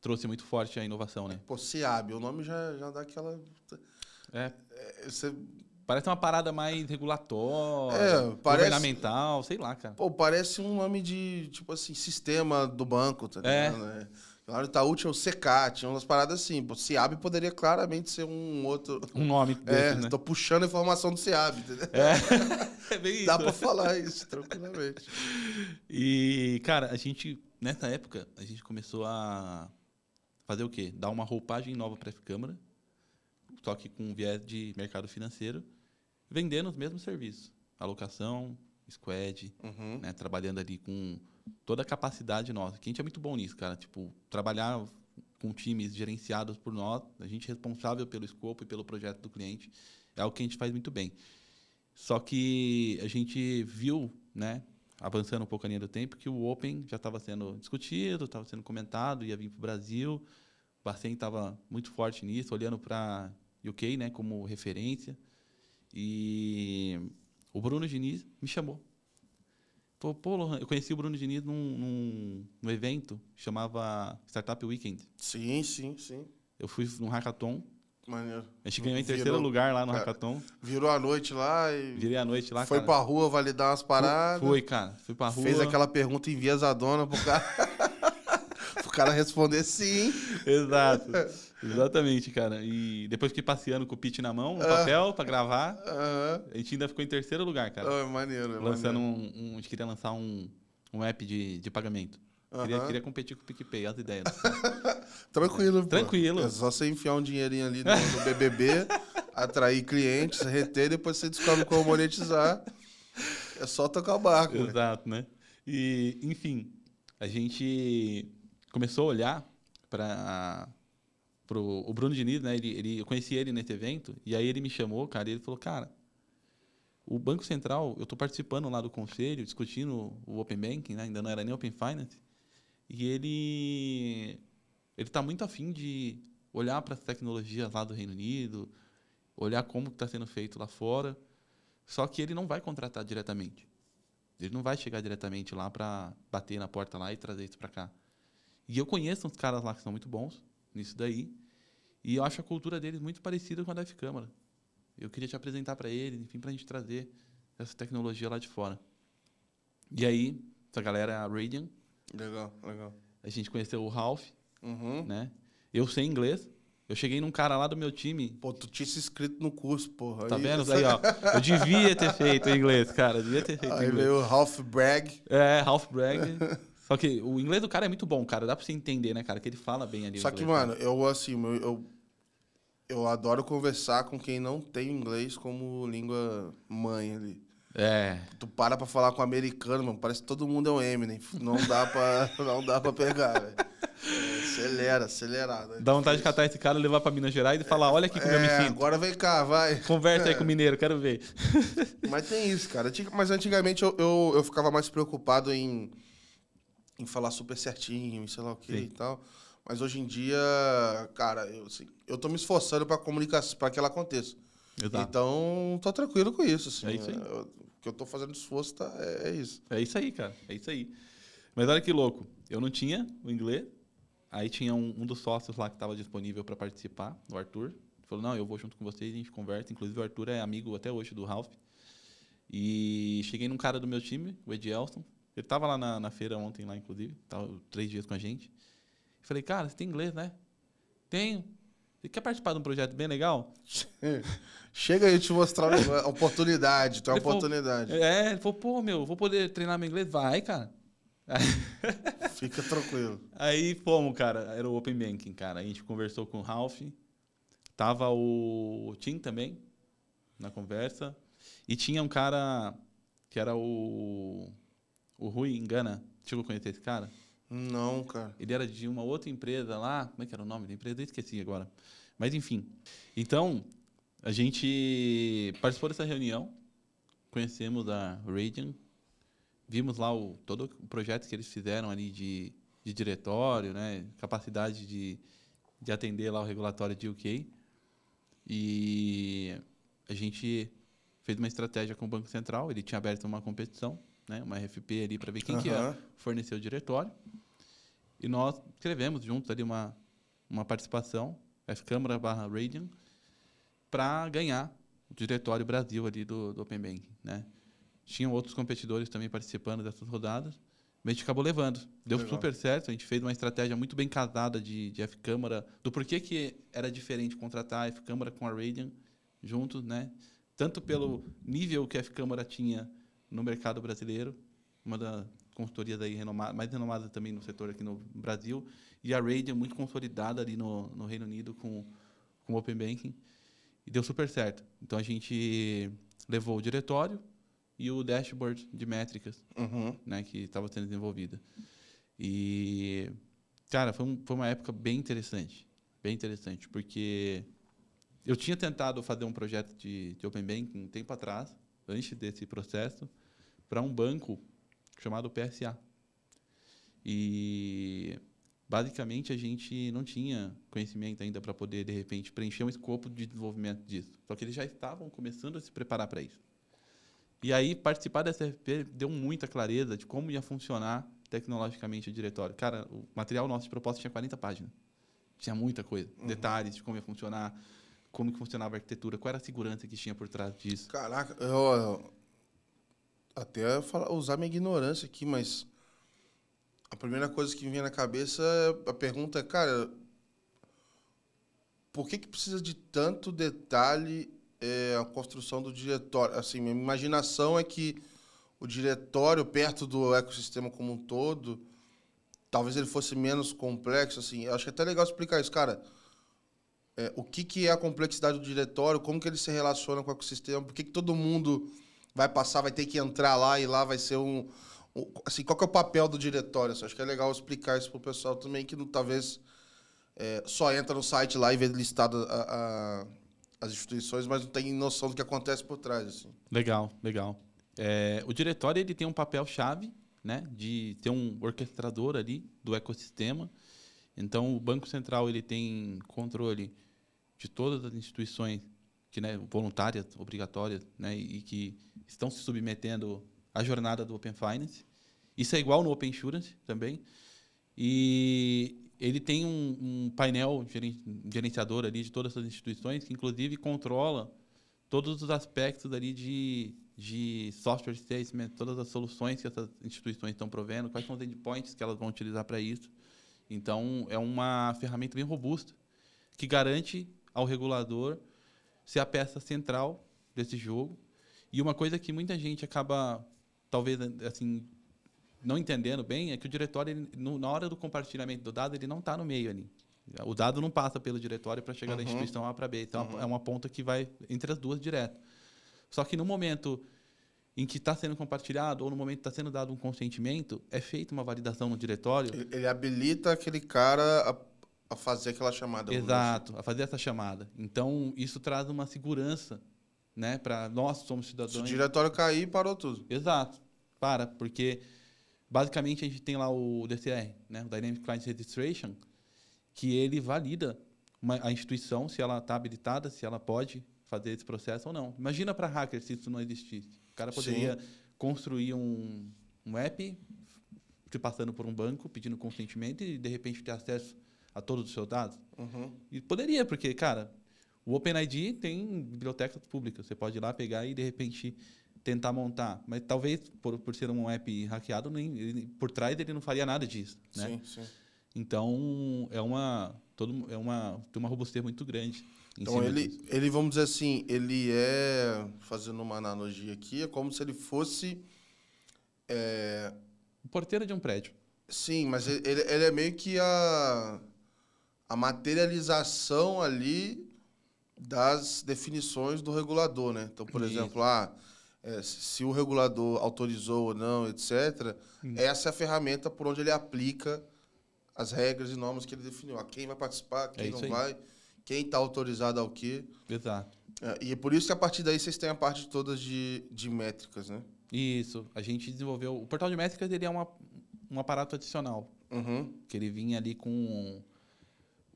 Trouxe muito forte a inovação, né? Pô, SEAB, o nome já dá aquela... Você... Parece uma parada mais regulatória, governamental, sei lá, cara. Pô, parece um nome de, tipo assim, sistema do banco, tá ligado? Né? Lá no Itaú tinha o CECAT, umas paradas assim. Pô, SEAB poderia claramente ser um outro... Um nome desse, né? Tô puxando a informação do SEAB, entendeu? É bem isso. Dá pra falar isso, tranquilamente. E, cara, a gente, nessa época, a gente começou a fazer o quê? Dar uma roupagem nova pra F-Câmara, só que com viés de mercado financeiro, vendendo os mesmos serviços. Alocação, squad, né? Trabalhando ali com toda a capacidade nossa. Que a gente é muito bom nisso, cara. Tipo, trabalhar com times gerenciados por nós, a gente é responsável pelo escopo e pelo projeto do cliente, é algo que a gente faz muito bem. Só que a gente viu, né, avançando um pouco a linha do tempo, que o Open já estava sendo discutido, estava sendo comentado, ia vir para o Brasil. O Bacen estava muito forte nisso, olhando para UK, né, como referência. E o Bruno Diniz me chamou. Falou, pô, Lohan, eu conheci o Bruno Diniz num evento que chamava Startup Weekend. Sim. Eu fui num hackathon. Maneiro. A gente ganhou em terceiro lugar lá no hackathon. Virou a noite lá e... Virei a noite lá, foi cara. Pra rua validar umas paradas. Fui, cara. Fui pra rua. Fez aquela pergunta enviesadona pro cara... pro cara responder sim. Exato. Exatamente, cara. E depois fiquei passeando com o pitch na mão, um papel pra gravar. A gente ainda ficou em terceiro lugar, cara. Maneiro. Lançando a gente queria lançar um app de pagamento. Queria competir com o PicPay, as ideias. Tranquilo, pô. Tranquilo. É só você enfiar um dinheirinho ali no BBB, atrair clientes, reter, depois você descobre como monetizar. É só tocar o barco. Exato, né? E, enfim, a gente começou a olhar para o Bruno Diniz, né? Eu conheci ele nesse evento, e aí ele me chamou, cara, e ele falou, cara, o Banco Central, eu estou participando lá do conselho, discutindo o Open Banking, né? Ainda não era nem Open Finance, e ele está muito afim de olhar para as tecnologias lá do Reino Unido, olhar como está sendo feito lá fora, só que ele não vai contratar diretamente. Ele não vai chegar diretamente lá para bater na porta lá e trazer isso para cá. E eu conheço uns caras lá que são muito bons nisso daí, e eu acho a cultura deles muito parecida com a da F-Câmara. Eu queria te apresentar para eles, enfim, para a gente trazer essa tecnologia lá de fora. E aí, essa galera é a Radian. Legal. A gente conheceu o Ralph, né? Eu sei inglês. Eu cheguei num cara lá do meu time. Pô, tu tinha se inscrito no curso, porra. Tá vendo? Aí, ó. Eu devia ter feito inglês, cara. Devia ter feito aí inglês. veio o Ralph Bragg. Ralph Bragg. Só que o inglês do cara é muito bom, cara. Dá pra você entender, né, cara? Que ele fala bem ali. Só que, mano, eu adoro conversar com quem não tem inglês como língua mãe ali. Tu para pra falar com um americano, mano, parece que todo mundo é um Eminem. Não dá pra pegar, velho. Acelerado. Dá vontade de catar esse cara, levar pra Minas Gerais e falar, olha aqui como eu me sinto. Agora vem cá, vai. Conversa aí com o mineiro, quero ver. Mas tem isso, cara. Mas antigamente eu ficava mais preocupado em falar super certinho, sei lá o que e tal. Mas hoje em dia, cara, eu tô me esforçando pra comunicação, pra que ela aconteça. Exato. Então, tô tranquilo com isso, assim. É isso aí. O que eu tô fazendo esforço é isso. É isso aí, cara. É isso aí. Mas olha que louco. Eu não tinha o inglês. Aí tinha um dos sócios lá que estava disponível para participar, o Arthur. Ele falou, não, eu vou junto com vocês, a gente conversa. Inclusive, o Arthur é amigo até hoje do Ralph. E cheguei num cara do meu time, o Edielson. Ele estava lá na feira ontem, lá, inclusive. Estava 3 dias com a gente. Falei, cara, você tem inglês, né? Tenho. Você quer participar de um projeto bem legal? Chega aí te mostrar uma oportunidade. Tem uma Ele falou, oportunidade. ele falou, pô, vou poder treinar meu inglês? Vai, cara. Fica tranquilo. Aí fomos, cara. Era o Open Banking, cara. A gente conversou com o Ralph. Tava o Tim também na conversa. E tinha um cara que era o Rui Engana. Chegou a conhecer esse cara? Não, cara. Ele era de uma outra empresa lá. Como é que era o nome da empresa? Eu esqueci agora. Mas, enfim. Então, a gente participou dessa reunião. Conhecemos a Radian. Vimos lá todo o projeto que eles fizeram ali de diretório, né? Capacidade de atender lá o regulatório de UK. E a gente fez uma estratégia com o Banco Central. Ele tinha aberto uma competição, né? Uma RFP ali para ver quem que ia fornecer o diretório. E nós escrevemos juntos ali uma participação, F-Câmara / Radian, para ganhar o diretório Brasil ali do Open Banking, né? Tinham outros competidores também participando dessas rodadas, mas a gente acabou levando. Deu super certo, a gente fez uma estratégia muito bem casada de F-Câmara, do porquê que era diferente contratar a F-Câmara com a Radian juntos, né? Tanto pelo nível que a F-Câmara tinha no mercado brasileiro, uma das consultorias aí mais renomadas também no setor aqui no Brasil, e a Radian muito consolidada ali no Reino Unido com o Open Banking, e deu super certo. Então a gente levou o diretório e o dashboard de métricas, né, que estava sendo desenvolvida. E, cara, foi uma época bem interessante, porque eu tinha tentado fazer um projeto de Open Banking um tempo atrás, antes desse processo, para um banco chamado PSA. E, basicamente, a gente não tinha conhecimento ainda para poder, de repente, preencher um escopo de desenvolvimento disso. Só que eles já estavam começando a se preparar para isso. E aí, participar dessa RFP deu muita clareza de como ia funcionar tecnologicamente o diretório. Cara, o material nosso de proposta tinha 40 páginas. Tinha muita coisa. Detalhes de como ia funcionar, como que funcionava a arquitetura, qual era a segurança que tinha por trás disso. Caraca, eu até usar minha ignorância aqui, mas a primeira coisa que me vem na cabeça, a pergunta é, cara, por que precisa de tanto detalhe a construção do diretório? Assim, minha imaginação é que o diretório, perto do ecossistema como um todo, talvez ele fosse menos complexo. Assim, eu acho que é até legal explicar isso, cara. O que é a complexidade do diretório, como que ele se relaciona com o ecossistema, por que todo mundo vai passar, vai ter que entrar lá e lá vai ser assim, qual que é o papel do diretório? Assim, acho que é legal explicar isso para o pessoal também, que talvez só entra no site lá e vê listado as instituições, mas não tem noção do que acontece por trás. Assim. Legal. O diretório ele tem um papel-chave, né, de ter um orquestrador ali do ecossistema. Então, o Banco Central ele tem controle de todas as instituições que, né, voluntárias, obrigatórias, né, e que estão se submetendo à jornada do Open Finance. Isso é igual no Open Insurance também. E ele tem um painel gerenciador ali de todas essas instituições, que inclusive controla todos os aspectos ali de software statement, todas as soluções que essas instituições estão provendo, quais são os endpoints que elas vão utilizar para isso. Então, é uma ferramenta bem robusta, que garante ao regulador ser a peça central desse jogo. E uma coisa que muita gente acaba, talvez, assim, não entendendo bem, é que o diretório, na hora do compartilhamento do dado, ele não está no meio ali. O dado não passa pelo diretório para chegar da instituição A para B. Então, é uma ponta que vai entre as duas direto. Só que no momento em que está sendo compartilhado ou no momento que está sendo dado um consentimento, é feita uma validação no diretório. Ele habilita aquele cara a fazer aquela chamada. Exato, a fazer essa chamada. Então, isso traz uma segurança, né, para nós somos cidadãos. Se o diretório cair, parou tudo. Exato, porque basicamente a gente tem lá o DCR, né, o Dynamic Client Registration, que ele valida a instituição, se ela está habilitada, se ela pode fazer esse processo ou não. Imagina para hacker se isso não existisse. O cara poderia construir um app se passando por um banco, pedindo consentimento e, de repente, ter acesso a todos os seus dados. E poderia, porque, cara, o OpenID tem bibliotecas públicas. Você pode ir lá pegar e, de repente, tentar montar. Mas talvez, por ser um app hackeado, por trás ele não faria nada disso. Né? Sim. Então, tem uma robustez muito grande. Então, ele, vamos dizer assim, ele fazendo uma analogia aqui, é como se ele fosse porteiro de um prédio. Sim, mas ele é meio que a materialização ali das definições do regulador, né? Então, por exemplo, se o regulador autorizou ou não, etc., essa é a ferramenta por onde ele aplica as regras e normas que ele definiu. A quem vai participar, quem não vai, quem está autorizado ao quê. Exato. E é por isso que a partir daí vocês têm a parte toda de métricas, né? Isso. A gente desenvolveu... O portal de métricas ele é um aparato adicional. Que ele vinha ali com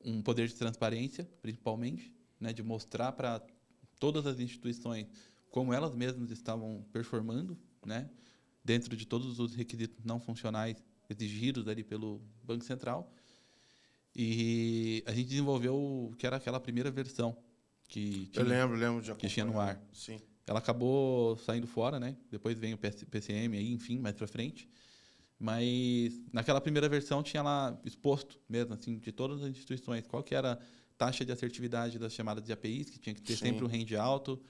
um poder de transparência, principalmente, né, de mostrar para todas as instituições como elas mesmas estavam performando, né, dentro de todos os requisitos não funcionais exigidos ali pelo Banco Central. E a gente desenvolveu que era aquela primeira versão que tinha, eu lembro de acompanhar. Que tinha no ar. Sim. Ela acabou saindo fora, né? Depois veio o PCM aí, enfim, mais para frente. Mas naquela primeira versão tinha lá exposto mesmo, assim, de todas as instituições, qual que era a taxa de assertividade das chamadas de APIs, que tinha que ter sempre um range alto,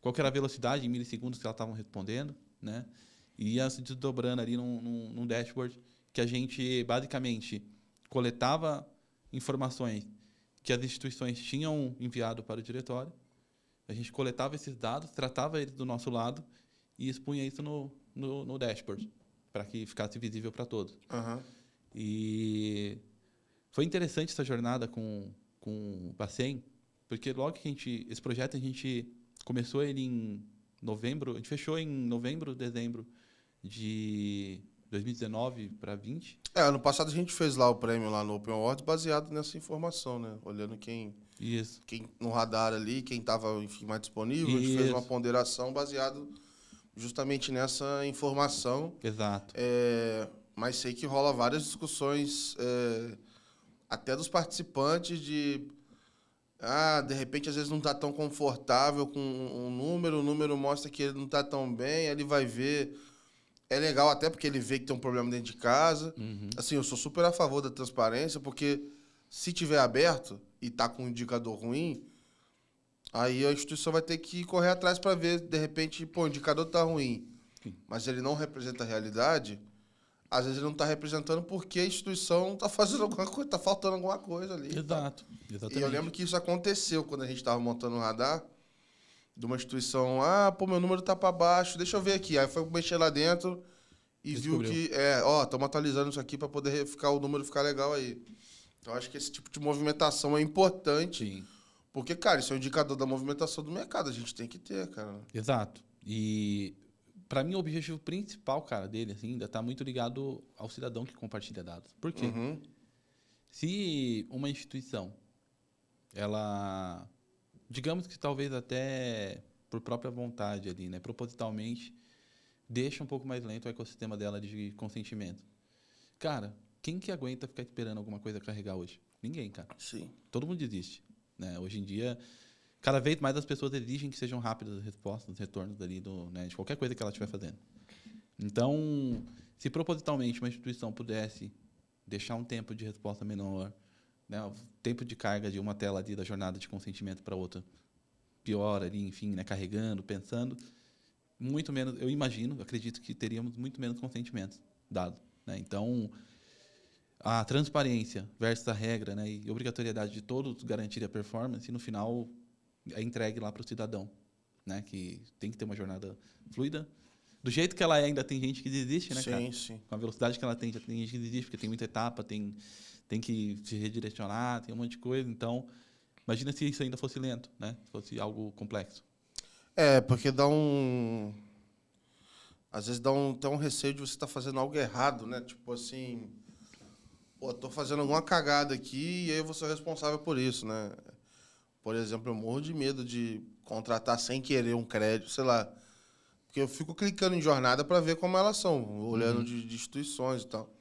qual que era a velocidade em milissegundos que elas estavam respondendo, né? E ia se desdobrando ali num dashboard que a gente, basicamente, coletava informações que as instituições tinham enviado para o diretório, a gente coletava esses dados, tratava eles do nosso lado e expunha isso no dashboard, para que ficasse visível para todos. E foi interessante essa jornada com o Bacen, porque logo que esse projeto a gente começou ele em novembro, a gente fechou em novembro, dezembro de 2019 para 20. Ano passado a gente fez lá o prêmio lá no Open Awards baseado nessa informação, né? Olhando quem no radar ali, quem estava, enfim, mais disponível, a gente fez uma ponderação baseado justamente nessa informação. Exato. Mas sei que rola várias discussões, até dos participantes, de repente, às vezes não está tão confortável com um número, o número mostra que ele não está tão bem, aí ele vai ver. É legal até porque ele vê que tem um problema dentro de casa. Assim, eu sou super a favor da transparência, porque se tiver aberto e está com um indicador ruim, aí a instituição vai ter que correr atrás para ver, de repente, o indicador está ruim, mas ele não representa a realidade. Às vezes ele não está representando porque a instituição está fazendo alguma coisa, está faltando alguma coisa ali. Exato. Exatamente. E eu lembro que isso aconteceu quando a gente estava montando um radar de uma instituição. Meu número está para baixo, deixa eu ver aqui. Aí foi mexer lá dentro e descobriu. Viu que, estamos atualizando isso aqui para poder o número ficar legal aí. Então, acho que esse tipo de movimentação é importante. Sim. Porque, cara, isso é um indicador da movimentação do mercado. A gente tem que ter, cara. Exato. E, para mim, o objetivo principal, cara, dele, assim, ainda está muito ligado ao cidadão que compartilha dados. Por quê? Se uma instituição, ela, digamos que talvez até por própria vontade ali, né, propositalmente, deixa um pouco mais lento o ecossistema dela de consentimento. Cara, quem que aguenta ficar esperando alguma coisa carregar hoje? Ninguém, cara. Sim. Todo mundo desiste, né? Hoje em dia, cada vez mais as pessoas exigem que sejam rápidas as respostas, os retornos ali de qualquer coisa que ela estiver fazendo. Então, se propositalmente uma instituição pudesse deixar um tempo de resposta menor, né, o tempo de carga de uma tela ali da jornada de consentimento para outra pior ali, enfim, né, carregando, pensando, muito menos, eu imagino, acredito que teríamos muito menos consentimentos dados, né? Então, a transparência versus a regra, né, e obrigatoriedade de todos garantir a performance, e no final é entregue lá para o cidadão, né, que tem que ter uma jornada fluida. Do jeito que ela é, ainda tem gente que desiste, né, cara? Sim. Com a velocidade que ela tem, já tem gente que desiste, porque tem muita etapa, tem que se redirecionar, tem um monte de coisa. Então, imagina se isso ainda fosse lento, né? Se fosse algo complexo. Porque às vezes dá um receio de você estar fazendo algo errado, né? Tipo assim, tô fazendo alguma cagada aqui e aí eu vou ser responsável por isso, né? Por exemplo, eu morro de medo de contratar sem querer um crédito, sei lá. Porque eu fico clicando em jornada para ver como elas são, olhando de instituições e tal.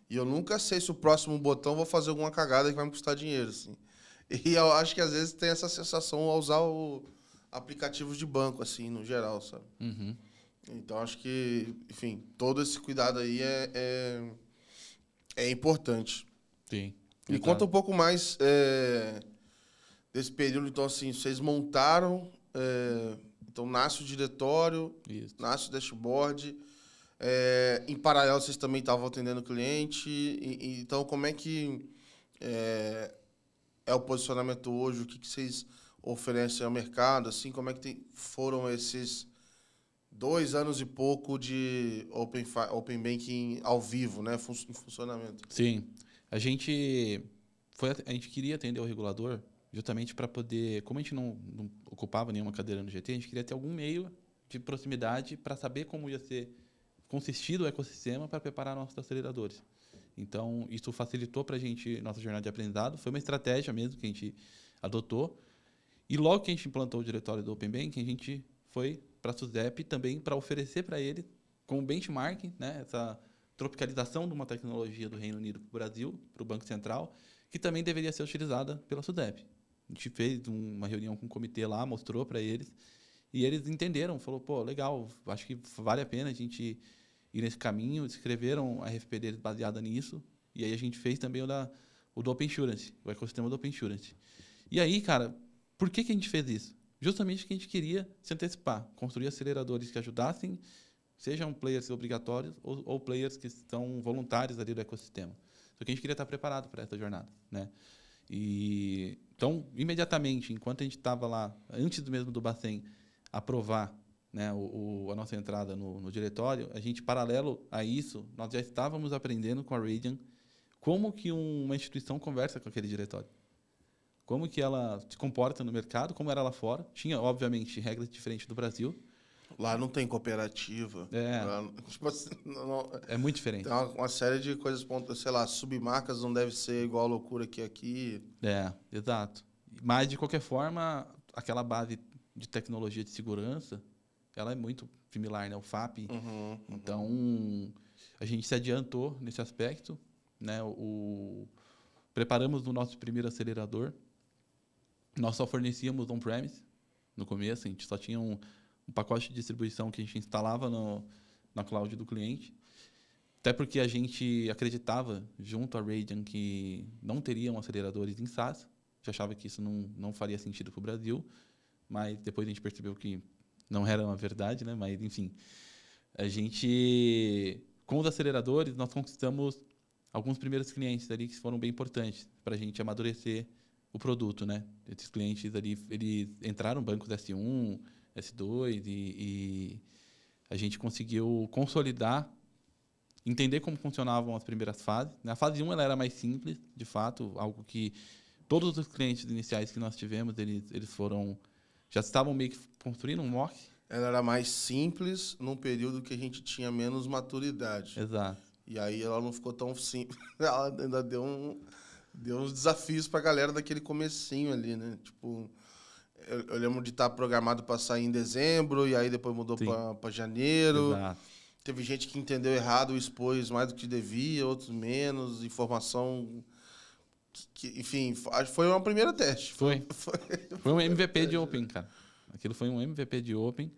E eu nunca sei se o próximo botão eu vou fazer alguma cagada que vai me custar dinheiro, assim. E eu acho que às vezes tem essa sensação ao usar aplicativos de banco, assim, no geral, sabe? Então, acho que, enfim, todo esse cuidado aí é importante. Sim. Me conta um pouco mais desse período. Então, assim, vocês montaram... Então, nasce o diretório, nasce o dashboard. Em paralelo, vocês também estavam atendendo cliente. Então, como é que é o posicionamento hoje? O que vocês oferecem ao mercado? Assim, como é que foram esses 2 anos e pouco de Open Banking ao vivo, né, em funcionamento? Sim. A gente queria atender o regulador justamente para poder... Como a gente não ocupava nenhuma cadeira no GT, a gente queria ter algum meio de proximidade para saber como ia ser consistido o ecossistema para preparar nossos aceleradores. Então, isso facilitou para a gente nossa jornada de aprendizado. Foi uma estratégia mesmo que a gente adotou. E logo que a gente implantou o diretório do Open Banking, a gente foi para a SUSEP também para oferecer para ele, como benchmark, né, essa tropicalização de uma tecnologia do Reino Unido para o Brasil, para o Banco Central, que também deveria ser utilizada pela SUSEP. A gente fez uma reunião com o comitê lá, mostrou para eles, e eles entenderam, falou, pô, legal, acho que vale a pena a gente ir nesse caminho, escreveram a RFP deles baseada nisso, e aí a gente fez também o do Open Insurance, o ecossistema do Open Insurance. E aí, cara, por que a gente fez isso? Justamente porque a gente queria se antecipar, construir aceleradores que ajudassem, sejam players obrigatórios ou players que são voluntários ali do ecossistema. Só que a gente queria estar preparado para essa jornada, né? E então, imediatamente, enquanto a gente estava lá, antes mesmo do Bacen aprovar, né, a nossa entrada no diretório, a gente, paralelo a isso, nós já estávamos aprendendo com a Radian como que uma instituição conversa com aquele diretório. Como que ela se comporta no mercado, como era lá fora. Tinha, obviamente, regras diferentes do Brasil. Lá não tem cooperativa. Lá, tipo assim, é muito diferente. Tem uma série de coisas, sei lá, submarcas não deve ser igual a loucura que aqui. Exato. Mas, de qualquer forma, aquela base de tecnologia de segurança, ela é muito similar, né? O FAP. Então, a gente se adiantou nesse aspecto, né? Preparamos o nosso primeiro acelerador. Nós só fornecíamos on-premise no começo, a gente só tinha um pacote de distribuição que a gente instalava na cloud do cliente. Até porque a gente acreditava, junto à Radian, que não teriam aceleradores em SaaS. A gente achava que isso não faria sentido para o Brasil, mas depois a gente percebeu que não era uma verdade, né? Mas, enfim, com os aceleradores, nós conquistamos alguns primeiros clientes ali que foram bem importantes para a gente amadurecer o produto, né? Esses clientes ali, eles entraram no bancos S1, S2 e a gente conseguiu consolidar, entender como funcionavam as primeiras fases. Na fase 1 ela era mais simples, de fato, algo que todos os clientes iniciais que nós tivemos, eles já estavam meio que construindo um mock. Ela era mais simples num período que a gente tinha menos maturidade. Exato. E aí ela não ficou tão simples. Ela ainda deu uns desafios pra galera daquele comecinho ali, né? Tipo, eu lembro de estar programado para sair em dezembro, e aí depois mudou para janeiro. Exato. Teve gente que entendeu errado, expôs mais do que devia, outros menos, informação... enfim, foi uma primeira teste. Foi um MVP de Open, cara. Aquilo foi um MVP de Open.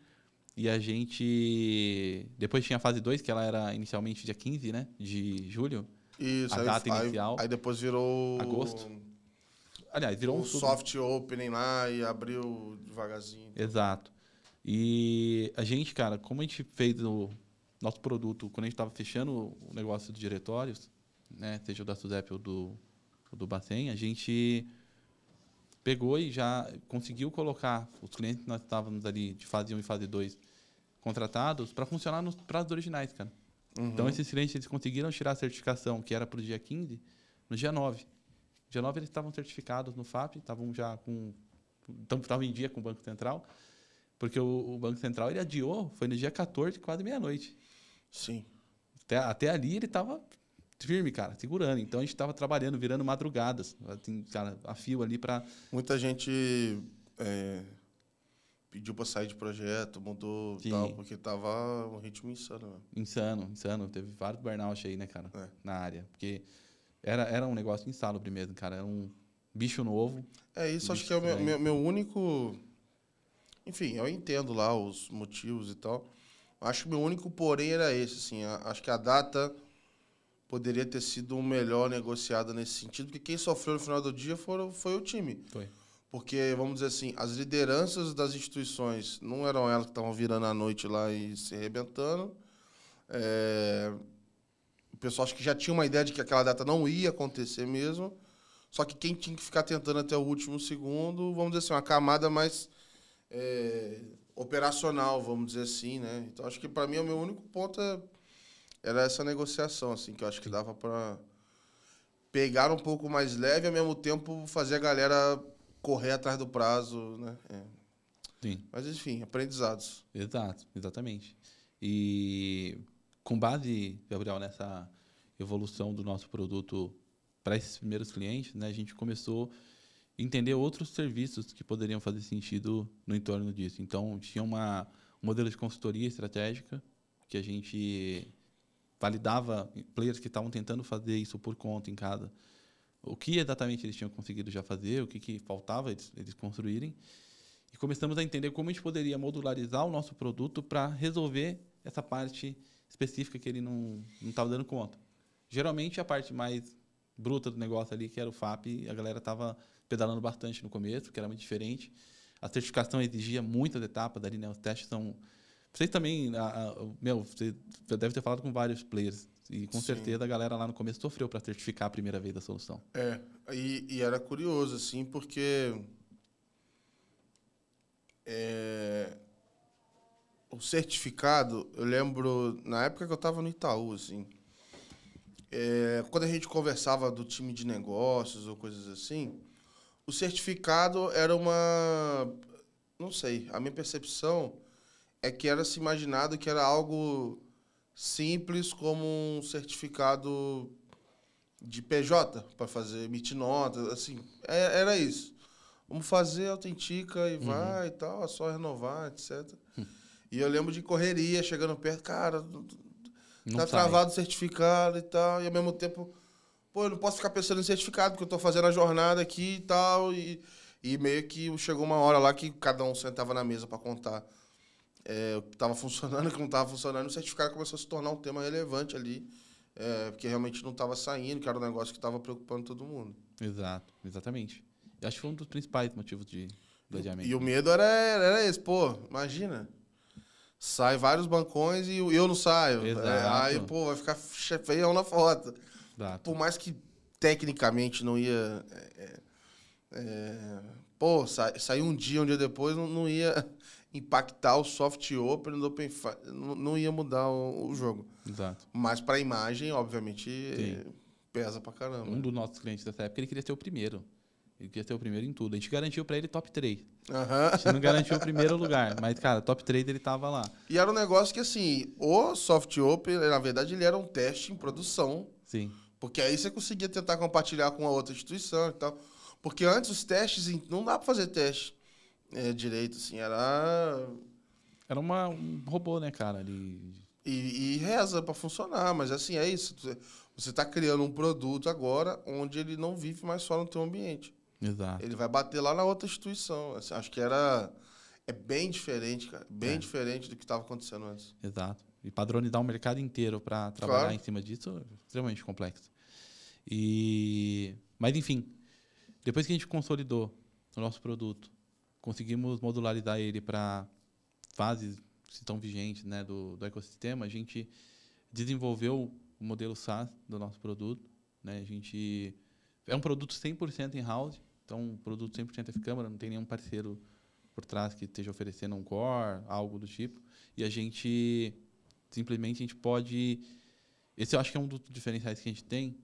E a gente... Depois tinha a fase 2, que ela era inicialmente dia 15, né? De julho. Isso. A data inicial. Aí depois virou... agosto. Aliás, virou um soft opening lá e abriu devagarzinho. Exato. E a gente, cara, como a gente fez o nosso produto, quando a gente estava fechando o negócio de diretórios, né? Seja o da SUSEP ou do Bacen, a gente pegou e já conseguiu colocar os clientes que nós estávamos ali de fase 1 e fase 2 contratados para funcionar nos prazos originais, cara. Então, esses clientes eles conseguiram tirar a certificação, que era para o dia 15, no dia 9. No dia 9, eles estavam certificados no FAP, estavam em dia com o Banco Central, porque o Banco Central ele adiou, foi no dia 14, quase meia-noite. Sim. Até ali ele estava firme, cara, segurando. Então, a gente estava trabalhando, virando madrugadas, assim, cara, a fio ali para... Muita gente pediu para sair de projeto, mudou e tal, porque tava um ritmo insano. Né? Insano. Teve vários burnout aí, né, cara, na área. Porque era um negócio insalubre mesmo, cara. Era um bicho novo. Isso acho que é o meu único... Enfim, eu entendo lá os motivos e tal. Acho que o meu único porém era esse, assim. Acho que a data poderia ter sido melhor negociada nesse sentido, porque quem sofreu no final do dia foi o time. Foi. Porque, vamos dizer assim, as lideranças das instituições não eram elas que estavam virando à noite lá e se arrebentando. O pessoal acho que já tinha uma ideia de que aquela data não ia acontecer mesmo, só que quem tinha que ficar tentando até o último segundo, vamos dizer assim, uma camada mais operacional, vamos dizer assim, né? Então, acho que para mim o meu único ponto era essa negociação, assim, que eu acho que dava para pegar um pouco mais leve e, ao mesmo tempo, fazer a galera correr atrás do prazo, né? Sim. Mas, enfim, aprendizados. Exato, exatamente. E com base, Gabriel, nessa evolução do nosso produto para esses primeiros clientes, né, a gente começou a entender outros serviços que poderiam fazer sentido no entorno disso. Então, tinha um modelo de consultoria estratégica que a gente validava players que estavam tentando fazer isso por conta em casa. O que exatamente eles tinham conseguido já fazer, o que faltava eles construírem. E começamos a entender como a gente poderia modularizar o nosso produto para resolver essa parte específica que ele não estava dando conta. Geralmente, a parte mais bruta do negócio ali, que era o FAP, a galera estava pedalando bastante no começo, que era muito diferente. A certificação exigia muitas etapas ali, né? Os testes são... Vocês também... você deve ter falado com vários players. E, com certeza, a galera lá no começo sofreu para certificar a primeira vez a solução. E era curioso, assim, porque... o certificado, eu lembro, na época que eu estava no Itaú, assim, quando a gente conversava do time de negócios ou coisas assim, o certificado era uma... Não sei, a minha percepção é que era se imaginado que era algo simples como um certificado de PJ, para fazer, emitir nota, assim, era isso. Vamos fazer, autentica e vai e tal, é só renovar, etc. E eu lembro de correria, chegando perto, cara, Não tá sai. travado o certificado e tal, e ao mesmo tempo, pô, eu não posso ficar pensando em certificado, porque eu tô fazendo a jornada aqui e tal, e meio que chegou uma hora lá que cada um sentava na mesa para contar o que estava funcionando e o que não estava funcionando, o certificado começou a se tornar um tema relevante ali, porque realmente não estava saindo, que era um negócio que estava preocupando todo mundo. Exato, exatamente. Eu acho que foi um dos principais motivos do adiamento. E o medo era esse, pô, imagina. Sai vários bancões e eu não saio. Exato. Aí, pô, vai ficar feião na foto. Exato. Por mais que tecnicamente não ia. Pô, sair um dia depois não ia impactar o soft open do Open não ia mudar o jogo. Exato. Mas para a imagem, obviamente, pesa pra caramba. Um dos nossos clientes dessa época, ele queria ser o primeiro. Ele queria ser o primeiro em tudo. A gente garantiu para ele top 3. A gente não garantiu o primeiro lugar, mas, cara, top 3 ele tava lá. E era um negócio que, assim, o soft open, na verdade, ele era um teste em produção. Sim. Porque aí você conseguia tentar compartilhar com a outra instituição e tal. Porque antes os testes, não dá para fazer teste direito, assim, era um robô, né, cara? E reza para funcionar, mas assim, é isso. Você está criando um produto agora onde ele não vive mais só no teu ambiente. Exato. Ele vai bater lá na outra instituição. Assim, acho que é bem diferente, cara. Bem diferente do que estava acontecendo antes. Exato. E padronizar o mercado inteiro para trabalhar em cima disso é extremamente complexo. Mas, enfim, depois que a gente consolidou o nosso produto, conseguimos modularizar ele para fases que estão vigentes, né, do ecossistema, a gente desenvolveu o modelo SaaS do nosso produto. Né? É um produto 100% in-house, então um produto 100% F-Câmara, não tem nenhum parceiro por trás que esteja oferecendo um core, algo do tipo. E a gente pode... Esse eu acho que é um dos diferenciais que a gente tem,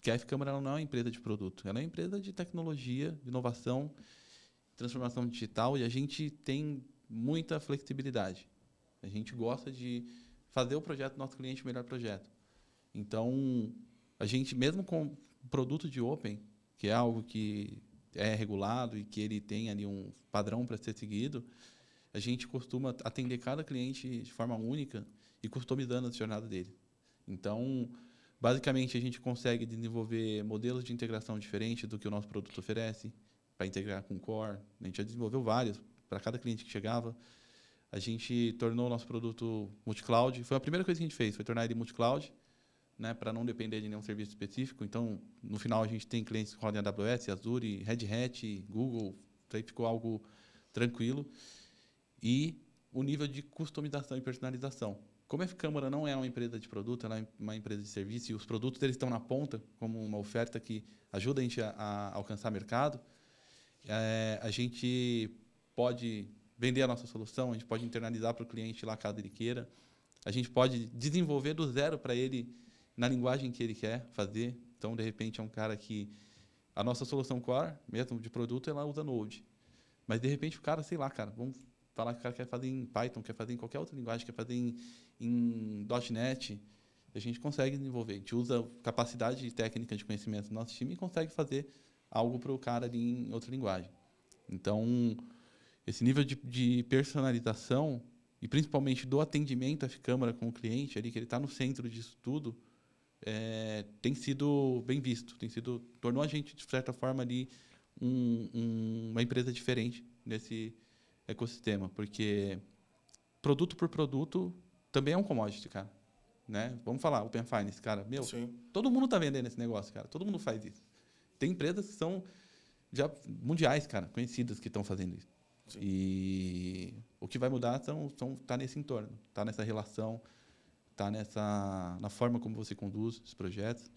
que a F-Câmara não é uma empresa de produto, ela é uma empresa de tecnologia, de inovação, transformação digital, e a gente tem muita flexibilidade. A gente gosta de fazer o projeto do nosso cliente o melhor projeto. Então, a gente, mesmo com produto de Open, que é algo que é regulado e que ele tem ali um padrão para ser seguido, a gente costuma atender cada cliente de forma única e customizando a jornada dele. Então, basicamente, a gente consegue desenvolver modelos de integração diferentes do que o nosso produto oferece, para integrar com o Core. A gente já desenvolveu vários para cada cliente que chegava. A gente tornou o nosso produto multi-cloud. Foi a primeira coisa que a gente fez, foi tornar ele multi-cloud, né, para não depender de nenhum serviço específico. Então, no final, a gente tem clientes que rodam AWS, Azure, Red Hat, Google. Aí ficou algo tranquilo. E o nível de customização e personalização. como a F-Câmara não é uma empresa de produto, ela é uma empresa de serviço, e os produtos eles estão na ponta, como uma oferta que ajuda a gente a alcançar mercado, a gente pode vender a nossa solução, a gente pode internalizar para o cliente lá, caso ele queira, a gente pode desenvolver do zero para ele na linguagem que ele quer fazer. Então, de repente, é um cara que a nossa solução core, mesmo de produto, ela usa Node. Mas, de repente, o cara, sei lá, cara, vamos falar que o cara quer fazer em Python, quer fazer em qualquer outra linguagem, quer fazer em .NET, a gente consegue desenvolver. A gente usa capacidade técnica de conhecimento do nosso time e consegue fazer algo para o cara ali em outra linguagem. Então, esse nível de personalização e principalmente do atendimento à F-Câmara com o cliente, ali, que ele está no centro disso tudo, tem sido bem visto. Tornou a gente, de certa forma, ali, uma empresa diferente nesse ecossistema, porque produto por produto também é um commodity, cara. Né? Vamos falar, Open Finance, cara. Sim. Todo mundo está vendendo esse negócio, cara. Todo mundo faz isso. Tem empresas que são já mundiais, cara, conhecidas que estão fazendo isso. Sim. E o que vai mudar tá nesse entorno, tá nessa relação, tá na forma como você conduz os projetos.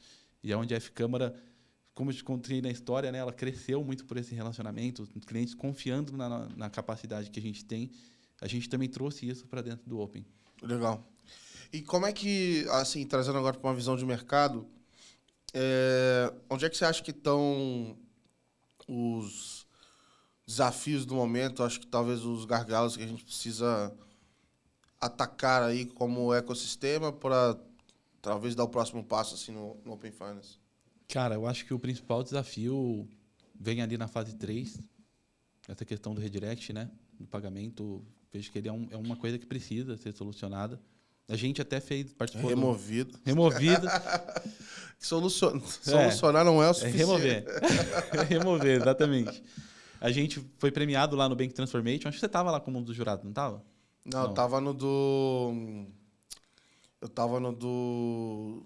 E é onde a F-Câmara, como eu te contei na história, né, ela cresceu muito por esse relacionamento, os clientes confiando na capacidade que a gente tem. A gente também trouxe isso para dentro do Open. Legal. E como é que, assim, trazendo agora para uma visão de mercado, onde é que você acha que estão os desafios do momento? Acho que talvez os gargalos que a gente precisa atacar aí como ecossistema para talvez dar o próximo passo assim no Open Finance. Cara, eu acho que o principal desafio vem ali na fase 3, essa questão do redirect, né, do pagamento. Vejo que ele é uma coisa que precisa ser solucionada. A gente até participou... Removido. Solucionar não é o suficiente. Remover. Remover, exatamente. A gente foi premiado lá no Bank Transformation. Acho que você estava lá como um dos jurados, não estava? Não, eu estava no do... Eu estava no do...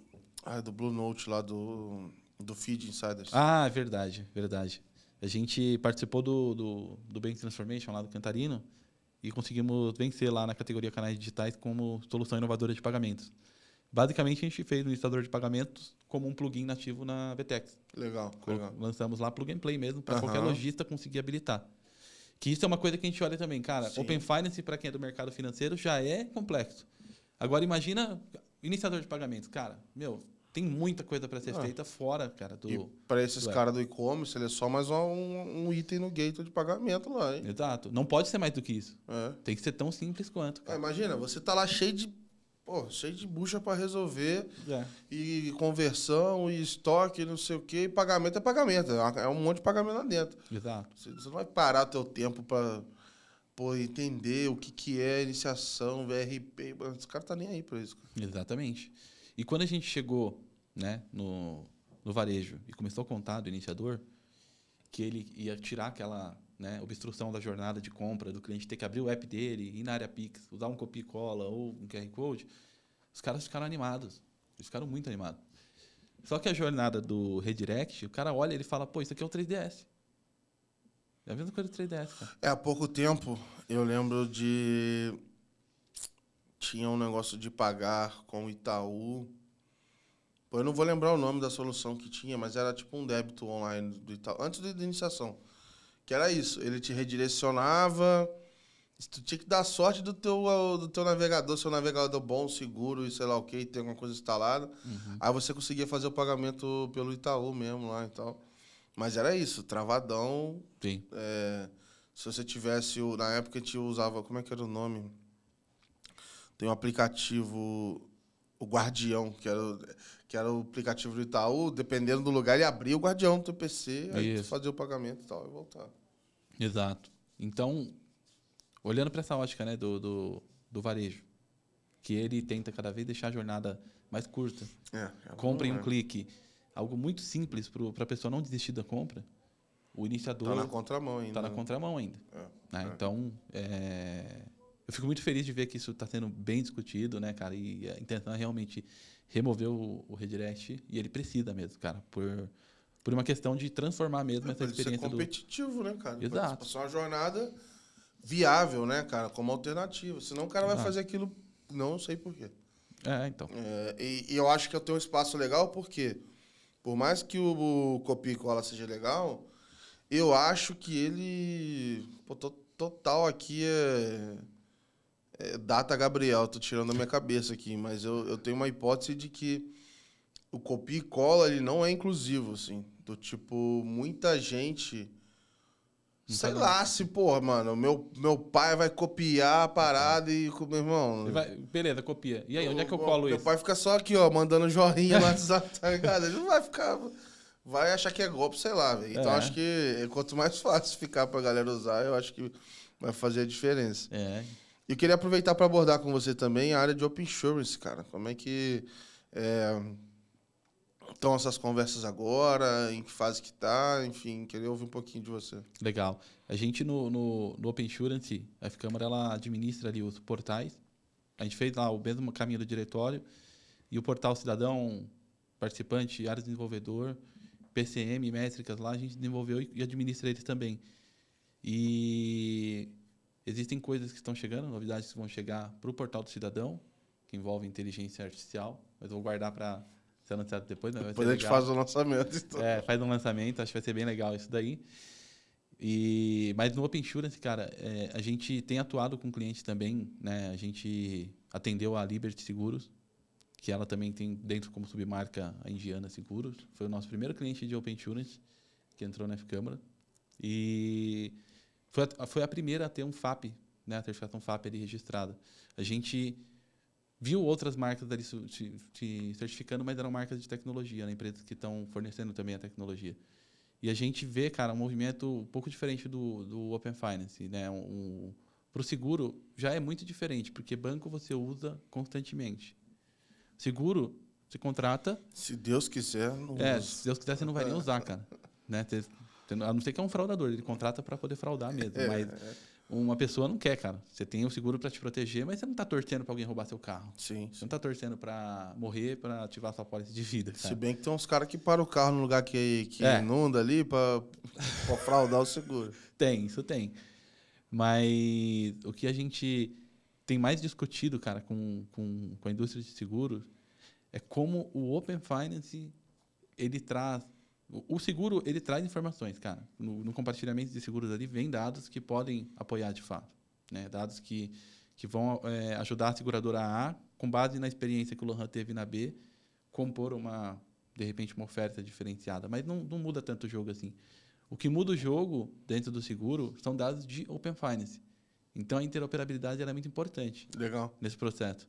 do Blue Note lá, do Feed Insiders. Ah, verdade. A gente participou do Bank Transformation lá do Cantarino e conseguimos vencer lá na categoria canais digitais como solução inovadora de pagamentos. Basicamente, a gente fez o listador de pagamentos como um plugin nativo na VTEX. Legal. Lançamos lá plug and play mesmo, para qualquer lojista conseguir habilitar. Que isso é uma coisa que a gente olha também. Cara, sim. Open Finance, para quem é do mercado financeiro, já é complexo. Agora, imagina iniciador de pagamentos. Cara, tem muita coisa para ser feita fora, cara. Para esses caras do e-commerce, ele é só mais um item no gateway de pagamento lá, hein? Exato. Não pode ser mais do que isso. Tem que ser tão simples quanto. Cara. Imagina, você tá lá cheio de bucha para resolver, e conversão, e estoque, não sei o quê, e pagamento é pagamento. É um monte de pagamento lá dentro. Exato. Você não vai parar o teu tempo para entender o que é iniciação, VRP. Esse cara tá nem aí para isso. Exatamente. E quando a gente chegou, né, no varejo e começou a contar do iniciador, que ele ia tirar aquela, né, obstrução da jornada de compra, do cliente ter que abrir o app dele, ir na área Pix, usar um copia e cola ou um QR Code, os caras ficaram animados. Eles ficaram muito animados. Só que a jornada do redirect, o cara olha e ele fala, isso aqui é o 3DS. É a mesma coisa do 3DS, cara. Há pouco tempo, eu lembro de... Tinha um negócio de pagar com o Itaú. Eu não vou lembrar o nome da solução que tinha, mas era tipo um débito online do Itaú, antes da iniciação. Que era isso, ele te redirecionava, tu tinha que dar sorte do teu navegador, seu navegador bom, seguro e sei lá o que, ter alguma coisa instalada. Aí você conseguia fazer o pagamento pelo Itaú mesmo lá e tal. Mas era isso, travadão. Sim. Se você tivesse, na época a gente usava, como é que era o nome? Tem um aplicativo, o Guardião, que era o aplicativo do Itaú, dependendo do lugar, ele abria o Guardião do teu PC, aí tu fazia o pagamento e tal, e voltava. Exato. Então, olhando para essa ótica, né, do varejo, que ele tenta cada vez deixar a jornada mais curta, compra em um clique, algo muito simples para a pessoa não desistir da compra, o iniciador... Está na contramão ainda. Está na contramão ainda. Então, eu fico muito feliz de ver que isso está sendo bem discutido, né, cara? E a intenção é realmente remover o redirect, e ele precisa mesmo, cara, por uma questão de transformar mesmo essa experiência. Ser competitivo, né, cara? Exato. Pra ser uma jornada viável, né, cara? Como alternativa. Senão o cara vai fazer aquilo, não sei por quê. Então. E eu acho que eu tenho um espaço legal, porque por mais que o copia e cola seja legal, eu acho que ele... Pô, total aqui data Gabriel, tô tirando da minha cabeça aqui, mas eu tenho uma hipótese de que o copia e cola ele não é inclusivo, assim. Do tipo, muita gente... Sei lá se, porra, mano, meu pai vai copiar a parada e... Meu irmão... Beleza, copia. E aí, onde é que eu colo isso? Meu pai fica só aqui, ó, mandando joinha no WhatsApp, tá ligado? Ele não vai ficar... Vai achar que é golpe, sei lá, velho. Então, acho que quanto mais fácil ficar pra galera usar, eu acho que vai fazer a diferença. Eu queria aproveitar para abordar com você também a área de Open Insurance, cara. Como é que estão essas conversas agora? Em que fase que tá? Enfim, queria ouvir um pouquinho de você. Legal. A gente, no Open Insurance, a F-Câmara, ela administra ali os portais. A gente fez lá o mesmo caminho do diretório. E o portal Cidadão, participante, área de desenvolvedor, PCM, métricas lá, a gente desenvolveu e administra eles também. E existem coisas que estão chegando, novidades que vão chegar para o portal do Cidadão, que envolvem inteligência artificial, mas eu vou guardar para ser anunciado depois. Mas depois a gente faz o lançamento. Então. Faz um lançamento, acho que vai ser bem legal isso daí. Mas no Open Insurance, cara, a gente tem atuado com clientes também, né? A gente atendeu a Liberty Seguros, que ela também tem dentro como submarca a Indiana Seguros. Foi o nosso primeiro cliente de Open Insurance que entrou na F-Câmara. E foi a primeira a ter um FAP, né, a certificação FAP ali registrada. A gente viu outras marcas ali se certificando, mas eram marcas de tecnologia, né, empresas que estão fornecendo também a tecnologia. E a gente vê, cara, um movimento um pouco diferente do Open Finance, né? Para o seguro já é muito diferente, porque banco você usa constantemente. Seguro, você contrata... Se Deus quiser, não usa. Se Deus quiser, você não vai nem usar, cara. Né? A não ser que é um fraudador, ele contrata para poder fraudar mesmo. Mas uma pessoa não quer, cara. Você tem o seguro para te proteger, mas você não está torcendo para alguém roubar seu carro. Sim. Você não está torcendo para morrer, para ativar sua pólice de vida. Cara. Se bem que tem uns caras que param o carro no lugar que inunda ali para fraudar o seguro. Isso tem. Mas o que a gente tem mais discutido, cara, com a indústria de seguros é como o Open Finance ele traz... O seguro, ele traz informações, cara. No compartilhamento de seguros ali, vem dados que podem apoiar de fato. Né? Dados que vão ajudar a seguradora A, com base na experiência que o Lohan teve na B, compor de repente, uma oferta diferenciada. Mas não muda tanto o jogo assim. O que muda o jogo dentro do seguro são dados de Open Finance. Então, a interoperabilidade ela é muito importante. Legal. Nesse processo.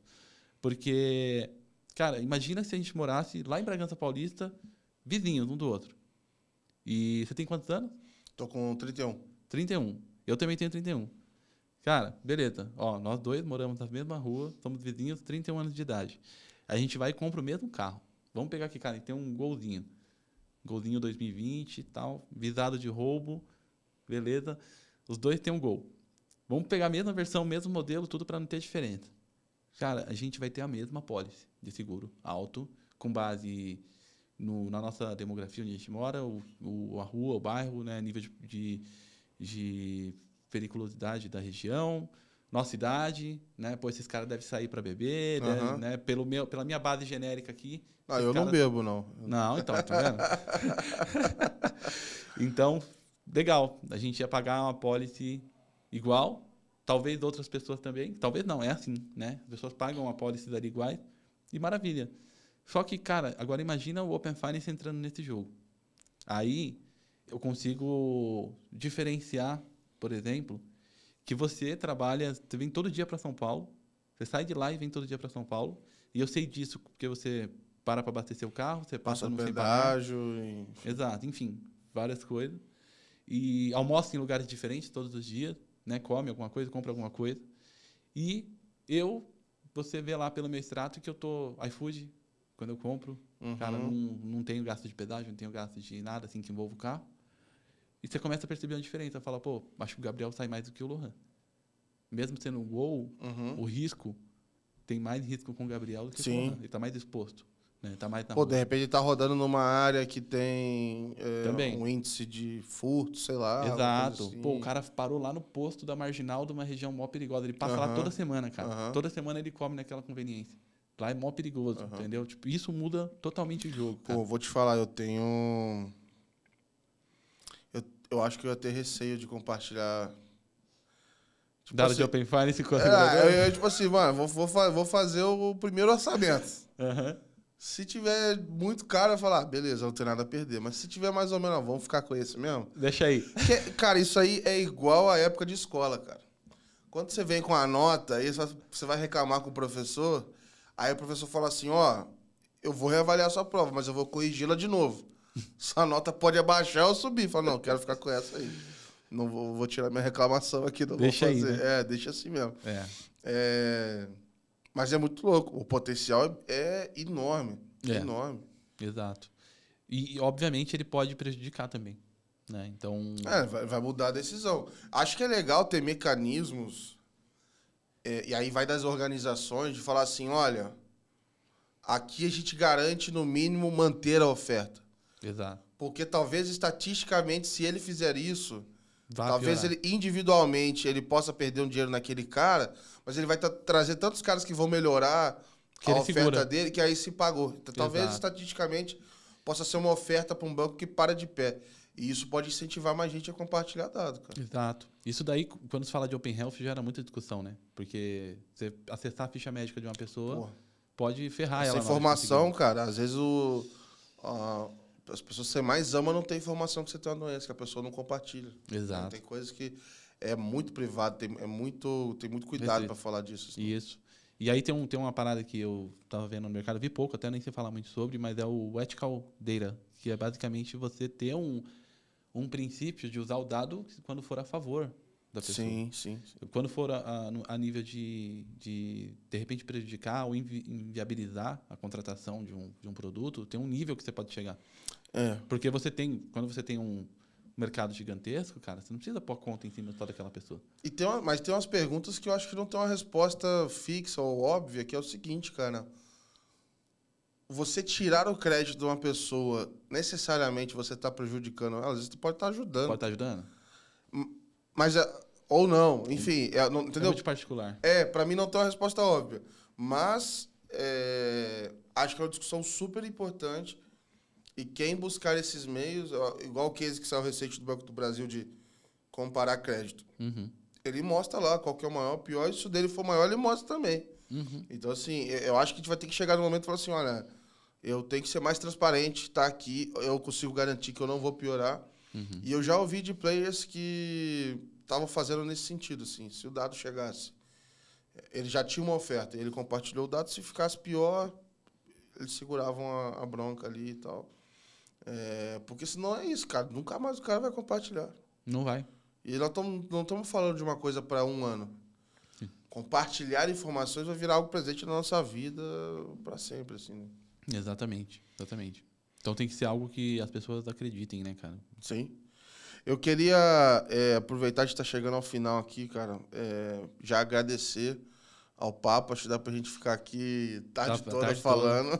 Porque, cara, imagina se a gente morasse lá em Bragança Paulista, vizinhos um do outro. E você tem quantos anos? Tô com 31. 31. Eu também tenho 31. Cara, beleza. Ó, nós dois moramos na mesma rua, somos vizinhos, 31 anos de idade. A gente vai e compra o mesmo carro. Vamos pegar aqui, cara, tem um Golzinho. Golzinho 2020 e tal, visado de roubo, beleza. Os dois têm um Gol. Vamos pegar a mesma versão, mesmo modelo, tudo para não ter diferença. Cara, a gente vai ter a mesma pólice de seguro alto, com base na nossa demografia onde a gente mora, a rua, o bairro, né, nível de periculosidade da região, nossa idade, né? Pô, esses caras devem sair para beber, né? Pela minha base genérica aqui. Eu não bebo, não. Não, então, tá vendo? Então, legal. A gente ia pagar uma pólice igual, talvez outras pessoas também, talvez não, é assim, né? As pessoas pagam uma pólice ali iguais e maravilha. Só que, cara, agora imagina o Open Finance entrando nesse jogo. Aí eu consigo diferenciar, por exemplo, que você vem todo dia para São Paulo, você sai de lá e vem todo dia para São Paulo, e eu sei disso porque você para abastecer o carro, você passa no pedágio. Exato, enfim, várias coisas. E almoça em lugares diferentes todos os dias, né? Come alguma coisa, compra alguma coisa. E você vê lá pelo meu extrato que eu tô iFood, quando eu compro, cara, não tenho gasto de pedágio, não tenho gasto de nada assim que envolva o carro. E você começa a perceber uma diferença. Fala, pô, acho que o Gabriel sai mais do que o Lohan. Mesmo sendo um Gol, o risco, tem mais risco com o Gabriel do que com o Lohan. Ele está mais exposto. Né? Tá mais na rua. De repente ele tá rodando numa área que tem um índice de furto, sei lá. Exato. Assim. Pô, o cara parou lá no posto da Marginal de uma região mó perigosa. Ele passa lá toda semana, cara. Toda semana ele come naquela conveniência. Lá é mó perigoso, entendeu? Tipo, isso muda totalmente o jogo, cara. Pô, vou te falar, eu tenho... Eu acho que eu ia ter receio de compartilhar... Tipo Dado assim, de Open Finance com a seguradora? tipo assim, mano, vou fazer o primeiro orçamento. Aham. Se tiver muito caro, eu falo, beleza, não tem nada a perder. Mas se tiver mais ou menos, vamos ficar com esse mesmo. Deixa aí. Cara, isso aí é igual à época de escola, cara. Quando você vem com a nota, aí você vai reclamar com o professor, aí o professor fala assim, eu vou reavaliar a sua prova, mas eu vou corrigi-la de novo. Sua nota pode abaixar ou subir. Fala, não, quero ficar com essa aí. Não vou tirar minha reclamação aqui, não deixa vou fazer. Aí, né? Deixa assim mesmo. É. Mas é muito louco. O potencial é enorme. Enorme. Exato. E, obviamente, ele pode prejudicar também. Né? Então... vai mudar a decisão. Acho que é legal ter mecanismos, e aí vai das organizações, de falar assim, olha, aqui a gente garante, no mínimo, manter a oferta. Exato. Porque talvez, estatisticamente, se ele fizer isso, talvez piorar. ele, individualmente, ele possa perder um dinheiro naquele cara, mas ele vai trazer tantos caras que vão melhorar a oferta dele, que aí se pagou. Então, talvez, estatisticamente, possa ser uma oferta para um banco que para de pé. E isso pode incentivar mais gente a compartilhar dados, cara. Exato. Isso daí, quando se fala de Open Health, gera muita discussão, né? Porque você acessar a ficha médica de uma pessoa pode ferrar ela. Essa informação, cara, às vezes as pessoas que você mais ama não tem informação que você tem uma doença, que a pessoa não compartilha. Exato. Tem coisas que é muito privado, tem muito cuidado para falar disso. Assim. Isso. E aí tem uma parada que eu tava vendo no mercado, vi pouco, até nem sei falar muito sobre, mas é o Ethical Data, que é basicamente você ter um princípio de usar o dado quando for a favor da pessoa. Sim. Quando for a nível de repente, prejudicar ou inviabilizar a contratação de um produto, tem um nível que você pode chegar. Porque quando você tem um mercado gigantesco, cara, você não precisa pôr conta em cima só daquela pessoa. Mas tem umas perguntas que eu acho que não tem uma resposta fixa ou óbvia, que é o seguinte, cara. Você tirar o crédito de uma pessoa, necessariamente você está prejudicando ela, às vezes você pode estar ajudando. Pode estar ajudando? Mas, ou não, enfim, entendeu? É muito particular. Para mim não tem uma resposta óbvia. Mas acho que é uma discussão super importante. E quem buscar esses meios, igual o case que saiu recente do Banco do Brasil de comparar crédito. Ele mostra lá qual que é o maior, o pior, e se o dele for maior, ele mostra também. Então, assim, eu acho que a gente vai ter que chegar no momento e falar assim, olha, eu tenho que ser mais transparente, tá aqui, eu consigo garantir que eu não vou piorar. E eu já ouvi de players que estavam fazendo nesse sentido, assim, se o dado chegasse, ele já tinha uma oferta, ele compartilhou o dado, se ficasse pior, eles seguravam a bronca ali e tal. Porque senão é isso, cara, nunca mais o cara vai compartilhar. Não vai. E nós não estamos falando de uma coisa para um ano. Compartilhar informações vai virar algo presente na nossa vida para sempre, assim, né? Exatamente. Então tem que ser algo que as pessoas acreditem, né, cara? Sim. Eu queria aproveitar de estar chegando ao final aqui, cara, já agradecer ao papo. Acho que dá pra gente ficar aqui tarde toda falando.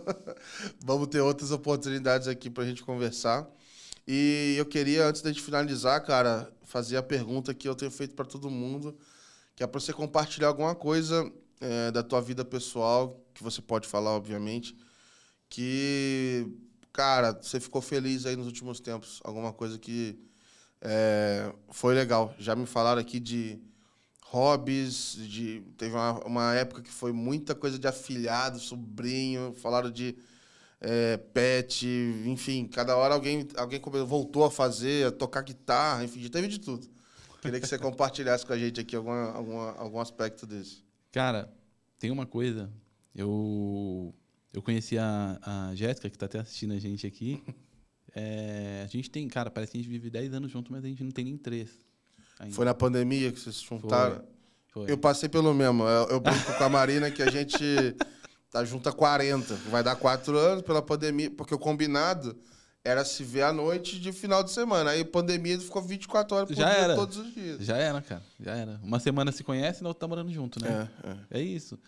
Vamos ter outras oportunidades aqui pra gente conversar. E eu queria, antes da gente finalizar, cara, fazer a pergunta que eu tenho feito para todo mundo, que é para você compartilhar alguma coisa da tua vida pessoal, que você pode falar, obviamente, que, cara, você ficou feliz aí nos últimos tempos. Alguma coisa que foi legal. Já me falaram aqui de hobbies, teve uma época que foi muita coisa de afilhado, sobrinho, falaram de pet, enfim, cada hora alguém voltou a fazer, a tocar guitarra, enfim, já teve de tudo. Queria que você compartilhasse com a gente aqui algum aspecto desse. Cara, tem uma coisa, eu conheci a Jéssica, que está até assistindo a gente aqui. A gente tem, cara, parece que a gente vive 10 anos junto, mas a gente não tem nem 3. Ainda. Foi na pandemia que vocês se juntaram? Foi. Eu passei pelo mesmo. Eu brinco com a Marina que a gente tá junto há 40. Vai dar 4 anos pela pandemia, porque o combinado era se ver à noite de final de semana. Aí a pandemia ficou 24 horas por dia, todos os dias. Já era, cara. Já era. Uma semana se conhece e na outra tá morando junto, né? É isso.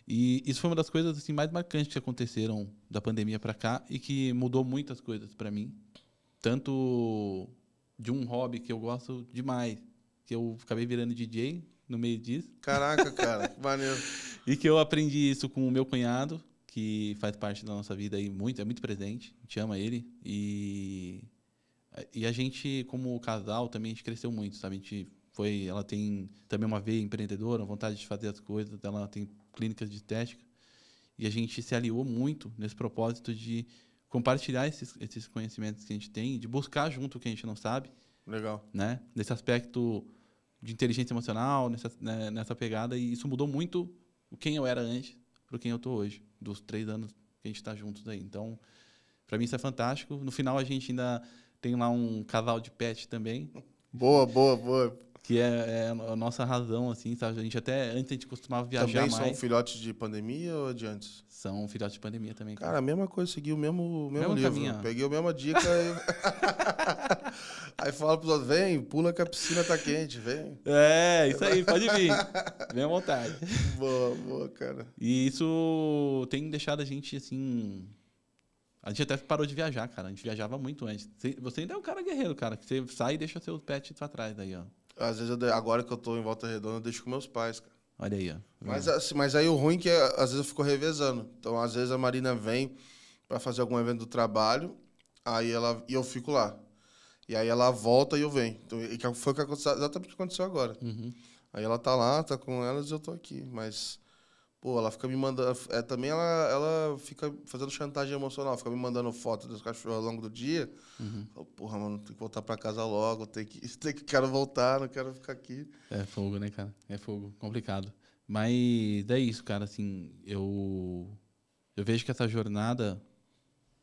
E isso foi uma das coisas assim, mais marcantes que aconteceram da pandemia para cá e que mudou muitas coisas para mim. Tanto de um hobby que eu gosto demais, que eu acabei virando DJ no meio disso. Caraca, cara, que maneiro. E que eu aprendi isso com o meu cunhado, que faz parte da nossa vida aí muito, é muito presente. A gente ama ele. E a gente, como casal, também a gente cresceu muito, sabe? Ela tem também uma veia empreendedora, uma vontade de fazer as coisas. Ela tem clínicas de estética. E a gente se aliou muito nesse propósito de compartilhar esses conhecimentos que a gente tem, de buscar junto o que a gente não sabe. Legal. Né? Nesse aspecto de inteligência emocional, nessa pegada. E isso mudou muito quem eu era antes para quem eu estou hoje, dos 3 anos que a gente está juntos aí. Então, para mim isso é fantástico. No final, a gente ainda tem lá um casal de pet também. Boa, boa, boa. Que é a nossa razão, assim, sabe? A gente costumava viajar também mais. Também são filhotes de pandemia ou de antes? São filhotes de pandemia também. Cara, a mesma coisa, segui o mesmo livro. Caminho. Peguei a mesma dica e... Aí fala pros outros, vem, pula que a piscina tá quente, vem. Isso aí, pode vir. Vem à vontade. Boa, boa, cara. E isso tem deixado a gente, assim... A gente até parou de viajar, cara. A gente viajava muito antes. Você ainda é um cara guerreiro, cara. Que você sai e deixa seu pet pra trás aí, ó. Às vezes, agora que eu tô em Volta Redonda, eu deixo com meus pais, cara. Olha aí, ó. Mas aí o ruim é que às vezes eu fico revezando. Então, às vezes a Marina vem para fazer algum evento do trabalho, e eu fico lá. E aí ela volta e eu venho. Então, foi exatamente o que aconteceu agora. Uhum. Aí ela tá lá, tá com elas e eu tô aqui. Mas, pô, ela fica me mandando... também ela fica fazendo chantagem emocional, fica me mandando foto dos cachorros ao longo do dia. Uhum. Falo, porra, mano, tem que voltar para casa logo, quero voltar, não quero ficar aqui. É fogo, né, cara? É fogo, complicado. Mas é isso, cara, assim, eu vejo que essa jornada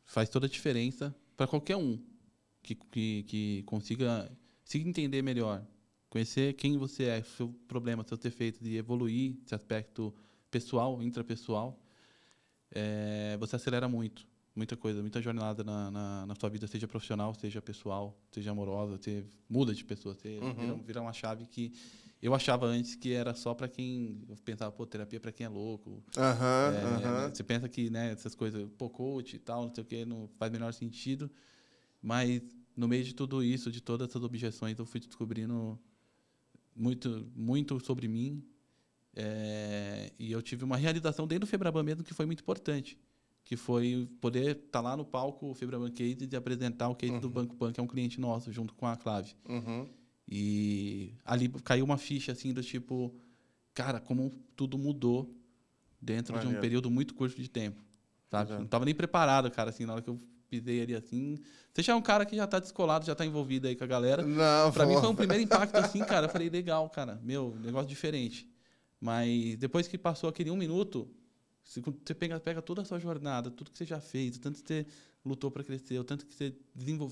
faz toda a diferença para qualquer um que consiga se entender melhor, conhecer quem você é, seu problema, seus defeitos e evoluir esse aspecto pessoal, intrapessoal, você acelera muita coisa, muita jornada na sua vida, seja profissional, seja pessoal, seja amorosa, você muda de pessoa, você vira uma chave que eu achava antes que era só para quem... Eu pensava, pô, terapia para quem é louco. Você pensa que, né, essas coisas, pô, coach e tal, não sei o quê, não faz o menor sentido. Mas, no meio de tudo isso, de todas essas objeções, eu fui descobrindo muito sobre mim. E eu tive uma realização dentro do Febraban mesmo que foi muito importante. Que foi poder estar lá no palco, o Febraban Case, e apresentar o case do Banco Pan, que é um cliente nosso, junto com a Clave. E ali caiu uma ficha, assim, do tipo... Cara, como tudo mudou dentro de um período muito curto de tempo. Sabe? Não estava nem preparado, cara, assim, na hora que eu pisei ali, assim... Você já é um cara que já está descolado, já está envolvido aí com a galera. Não, pra mim foi um primeiro impacto, assim, cara. Eu falei, legal, cara. Meu, negócio diferente. Mas depois que passou aquele 1 minuto... Você pega toda a sua jornada, tudo que você já fez, o tanto que você lutou para crescer, o tanto que você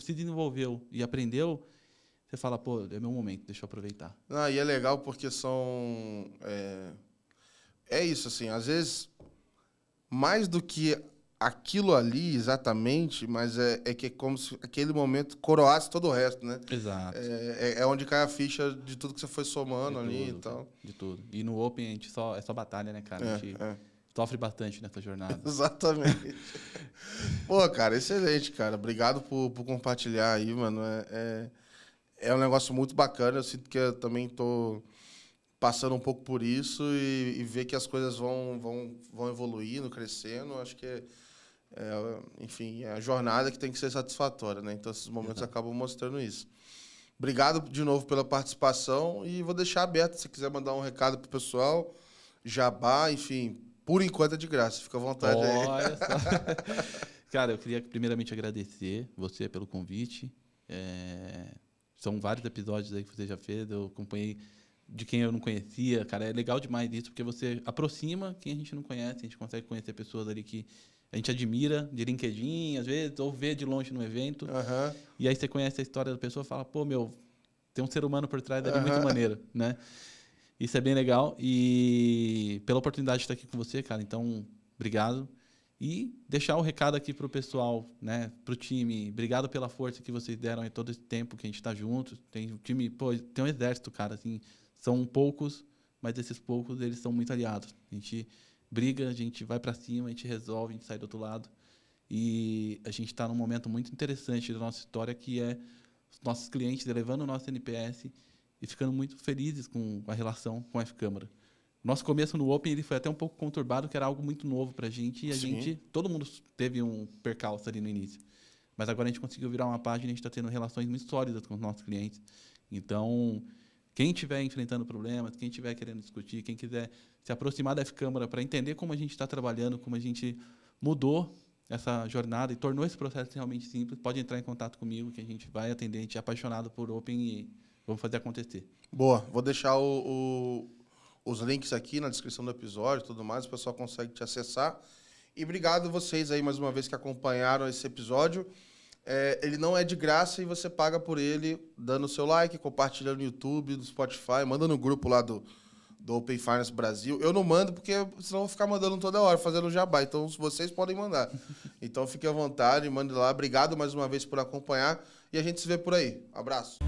se desenvolveu e aprendeu, você fala, pô, é meu momento, deixa eu aproveitar. E é legal porque são... É isso, assim, às vezes, mais do que aquilo ali exatamente, mas é que é como se aquele momento coroasse todo o resto, né? Exato. É onde cai a ficha de tudo que você foi somando ali e tal. De tudo. E no Open a gente é só batalha, né, cara? A gente sofre bastante nessa jornada. Exatamente. Pô, cara, excelente, cara. Obrigado por compartilhar aí, mano. É um negócio muito bacana. Eu sinto que eu também tô passando um pouco por isso e ver que as coisas vão evoluindo, crescendo. Acho que enfim, é a jornada que tem que ser satisfatória, né? Então, esses momentos acabam mostrando isso. Obrigado de novo pela participação e vou deixar aberto se você quiser mandar um recado pro pessoal, jabá, enfim, por enquanto é de graça, fica à vontade aí. Olha só. Cara, eu queria primeiramente agradecer você pelo convite. São vários episódios aí que você já fez, eu acompanhei de quem eu não conhecia. Cara, é legal demais isso, porque você aproxima quem a gente não conhece, a gente consegue conhecer pessoas ali que a gente admira, de LinkedIn, às vezes, ou vê de longe no evento. E aí você conhece a história da pessoa e fala, pô, meu, tem um ser humano por trás dali muito maneiro, né? Isso é bem legal. E pela oportunidade de estar aqui com você, cara, então, obrigado. E deixar o recado aqui pro pessoal, né, pro time. Obrigado pela força que vocês deram em todo esse tempo que a gente está junto. Tem um time, pô, tem um exército, cara, assim, são poucos, mas esses poucos, eles são muito aliados. A gente briga, a gente vai para cima, a gente resolve, a gente sai do outro lado. E a gente está num momento muito interessante da nossa história, que é os nossos clientes elevando o nosso NPS e ficando muito felizes com a relação com a F-Câmara. Nosso começo no Open ele foi até um pouco conturbado, que era algo muito novo pra gente. E todo mundo teve um percalço ali no início. Mas agora a gente conseguiu virar uma página e a gente está tendo relações muito sólidas com os nossos clientes. Então, quem estiver enfrentando problemas, quem estiver querendo discutir, quem quiser se aproximar da F-Câmara para entender como a gente está trabalhando, como a gente mudou essa jornada e tornou esse processo realmente simples, pode entrar em contato comigo, que a gente vai atender. A gente é apaixonado por Open e vamos fazer acontecer. Boa. Vou deixar os links aqui na descrição do episódio e tudo mais, o pessoal consegue te acessar. E obrigado vocês aí, mais uma vez, que acompanharam esse episódio. Ele não é de graça e você paga por ele dando o seu like, compartilhando no YouTube, no Spotify, manda no grupo lá do Open Finance Brasil. Eu não mando porque senão eu vou ficar mandando toda hora, fazendo jabá. Então, vocês podem mandar. Então, fique à vontade, mande lá. Obrigado mais uma vez por acompanhar e a gente se vê por aí. Abraço.